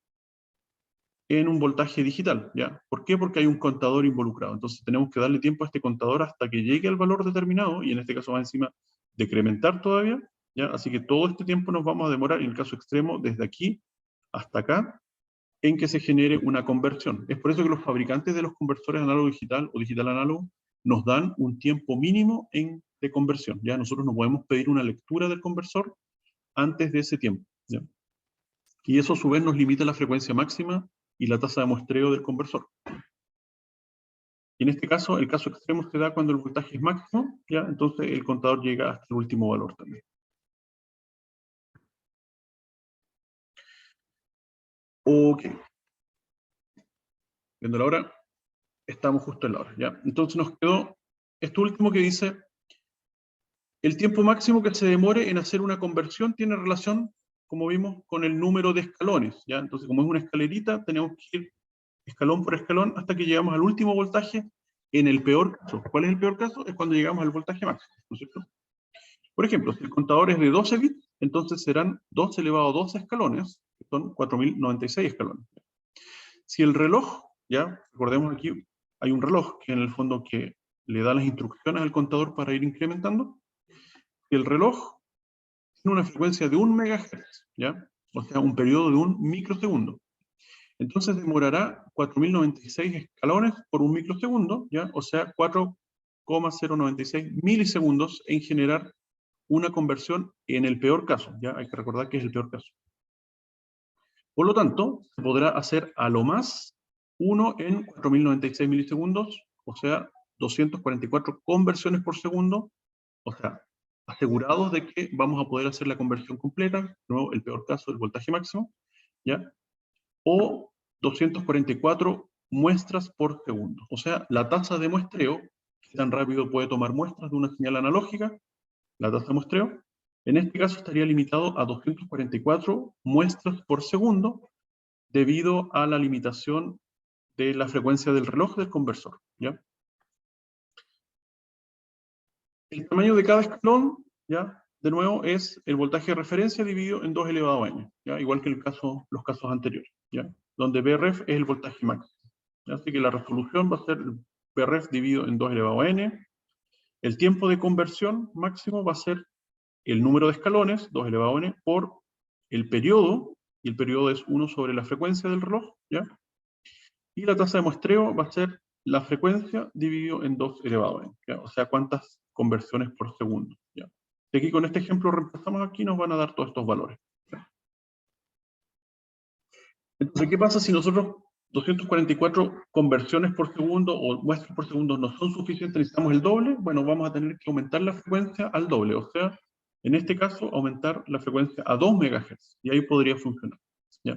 en un voltaje digital, ¿ya? ¿Por qué? Porque hay un contador involucrado. Entonces tenemos que darle tiempo a este contador hasta que llegue al valor determinado, y en este caso va encima decrementar todavía, ¿ya? Así que todo este tiempo nos vamos a demorar, en el caso extremo, desde aquí hasta acá, en que se genere una conversión. Es por eso que los fabricantes de los conversores análogo digital o digital análogo nos dan un tiempo mínimo de conversión. Ya nosotros no podemos pedir una lectura del conversor antes de ese tiempo, ¿ya? Y eso a su vez nos limita la frecuencia máxima y la tasa de muestreo del conversor. Y en este caso, el caso extremo se da cuando el voltaje es máximo, ¿ya? Entonces el contador llega hasta el último valor también. Ok. Viendo la hora, estamos justo en la hora, ¿ya? Entonces nos quedó esto último que dice: el tiempo máximo que se demore en hacer una conversión tiene relación, como vimos, con el número de escalones, ¿ya? Entonces, como es una escalerita, tenemos que ir escalón por escalón hasta que llegamos al último voltaje, en el peor caso. ¿Cuál es el peor caso? Es cuando llegamos al voltaje máximo, ¿no es cierto? Por ejemplo, si el contador es de 12 bits, entonces serán 2 elevado a 12 escalones, que son 4096 escalones. Si el reloj, ¿ya? Recordemos aquí, hay un reloj que en el fondo que le da las instrucciones al contador para ir incrementando. El reloj tiene una frecuencia de 1 MHz, ¿ya? O sea, un periodo de 1 microsegundo. Entonces demorará 4096 escalones por 1 microsegundo, ¿ya? O sea, 4,096 milisegundos en generar una conversión en el peor caso, ¿ya? Hay que recordar que es el peor caso. Por lo tanto, se podrá hacer a lo más 1 en 4096 milisegundos, o sea, 244 conversiones por segundo, o sea, asegurados de que vamos a poder hacer la conversión completa, ¿no? El peor caso, el voltaje máximo, ¿ya? O 244 muestras por segundo. O sea, la tasa de muestreo, que tan rápido puede tomar muestras de una señal analógica, la tasa de muestreo, en este caso estaría limitado a 244 muestras por segundo, debido a la limitación de la frecuencia del reloj del conversor, ¿ya? El tamaño de cada escalón, ¿ya? De nuevo, es el voltaje de referencia dividido en 2 elevado a n, ¿ya? Igual que los casos anteriores, ¿ya? Donde Vref es el voltaje máximo, ¿ya? Así que la resolución va a ser Vref dividido en 2 elevado a n. El tiempo de conversión máximo va a ser el número de escalones, 2 elevado a n, por el periodo, y el periodo es 1 sobre la frecuencia del reloj, ¿ya? Y la tasa de muestreo va a ser la frecuencia dividido en 2 elevado a n, ¿ya? O sea, cuántas conversiones por segundo, ¿ya? Y aquí con este ejemplo reemplazamos aquí, nos van a dar todos estos valores, ¿ya? Entonces, ¿qué pasa si nosotros 244 conversiones por segundo o muestras por segundo no son suficientes, necesitamos el doble? Bueno, vamos a tener que aumentar la frecuencia al doble, o sea, en este caso, aumentar la frecuencia a 2 MHz, y ahí podría funcionar, ¿ya?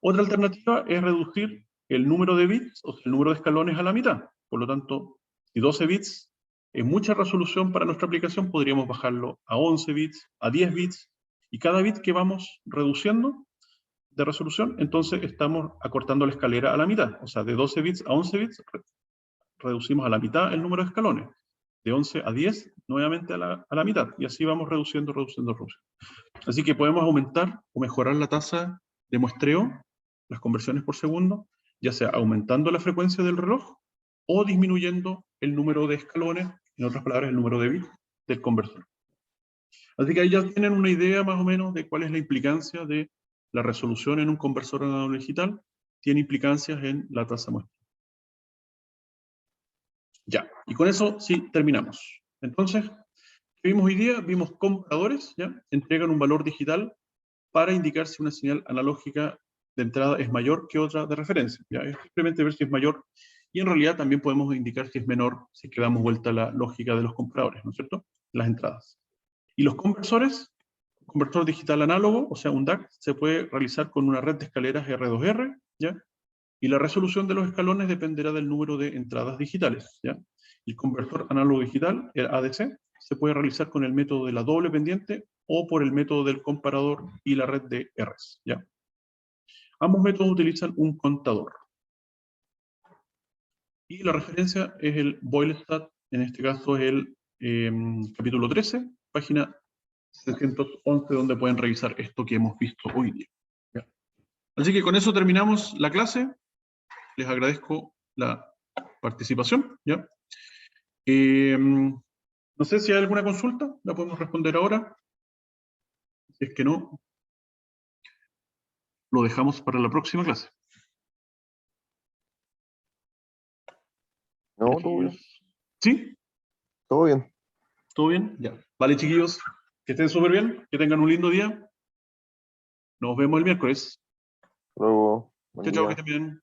Otra alternativa es reducir el número de bits, o sea, el número de escalones a la mitad. Por lo tanto, si 12 bits es mucha resolución para nuestra aplicación, podríamos bajarlo a 11 bits, a 10 bits, y cada bit que vamos reduciendo de resolución, entonces estamos acortando la escalera a la mitad. O sea, de 12 bits a 11 bits, reducimos a la mitad el número de escalones. De 11 a 10, nuevamente a la mitad. Y así vamos reduciendo, reduciendo, reduciendo. Así que podemos aumentar o mejorar la tasa de muestreo, las conversiones por segundo, ya sea aumentando la frecuencia del reloj o disminuyendo el número de escalones, en otras palabras, el número de bits del conversor. Así que ahí ya tienen una idea más o menos de cuál es la implicancia de la resolución en un conversor análogo digital. Tiene implicancias en la tasa muestra. Ya, y con eso sí terminamos. Entonces, ¿qué vimos hoy día? Vimos comparadores, ¿ya? Entregan un valor digital para indicar si una señal analógica de entrada es mayor que otra de referencia. ¿Ya? Es simplemente ver si es mayor, y en realidad también podemos indicar si es menor si es que damos vuelta a la lógica de los comparadores, ¿no es cierto? Las entradas. Y los conversores, conversor digital análogo, o sea, un DAC, se puede realizar con una red de escaleras R2R, ¿ya? Y la resolución de los escalones dependerá del número de entradas digitales, ¿ya? El conversor análogo digital, el ADC, se puede realizar con el método de la doble pendiente o por el método del comparador y la red de Rs, ¿ya? Ambos métodos utilizan un contador. Y la referencia es el Boylestat, en este caso es el capítulo 13, página 711, donde pueden revisar esto que hemos visto hoy día, ¿ya? Así que con eso terminamos la clase. Les agradezco la participación, ¿ya? No sé si hay alguna consulta, la podemos responder ahora. Si es que no, lo dejamos para la próxima clase. No, todo bien. ¿Sí? Todo bien. ¿Todo bien? Ya. Vale, chiquillos, que estén súper bien, que tengan un lindo día. Nos vemos el miércoles. Luego, buen Chao, chao, que día. estén bien.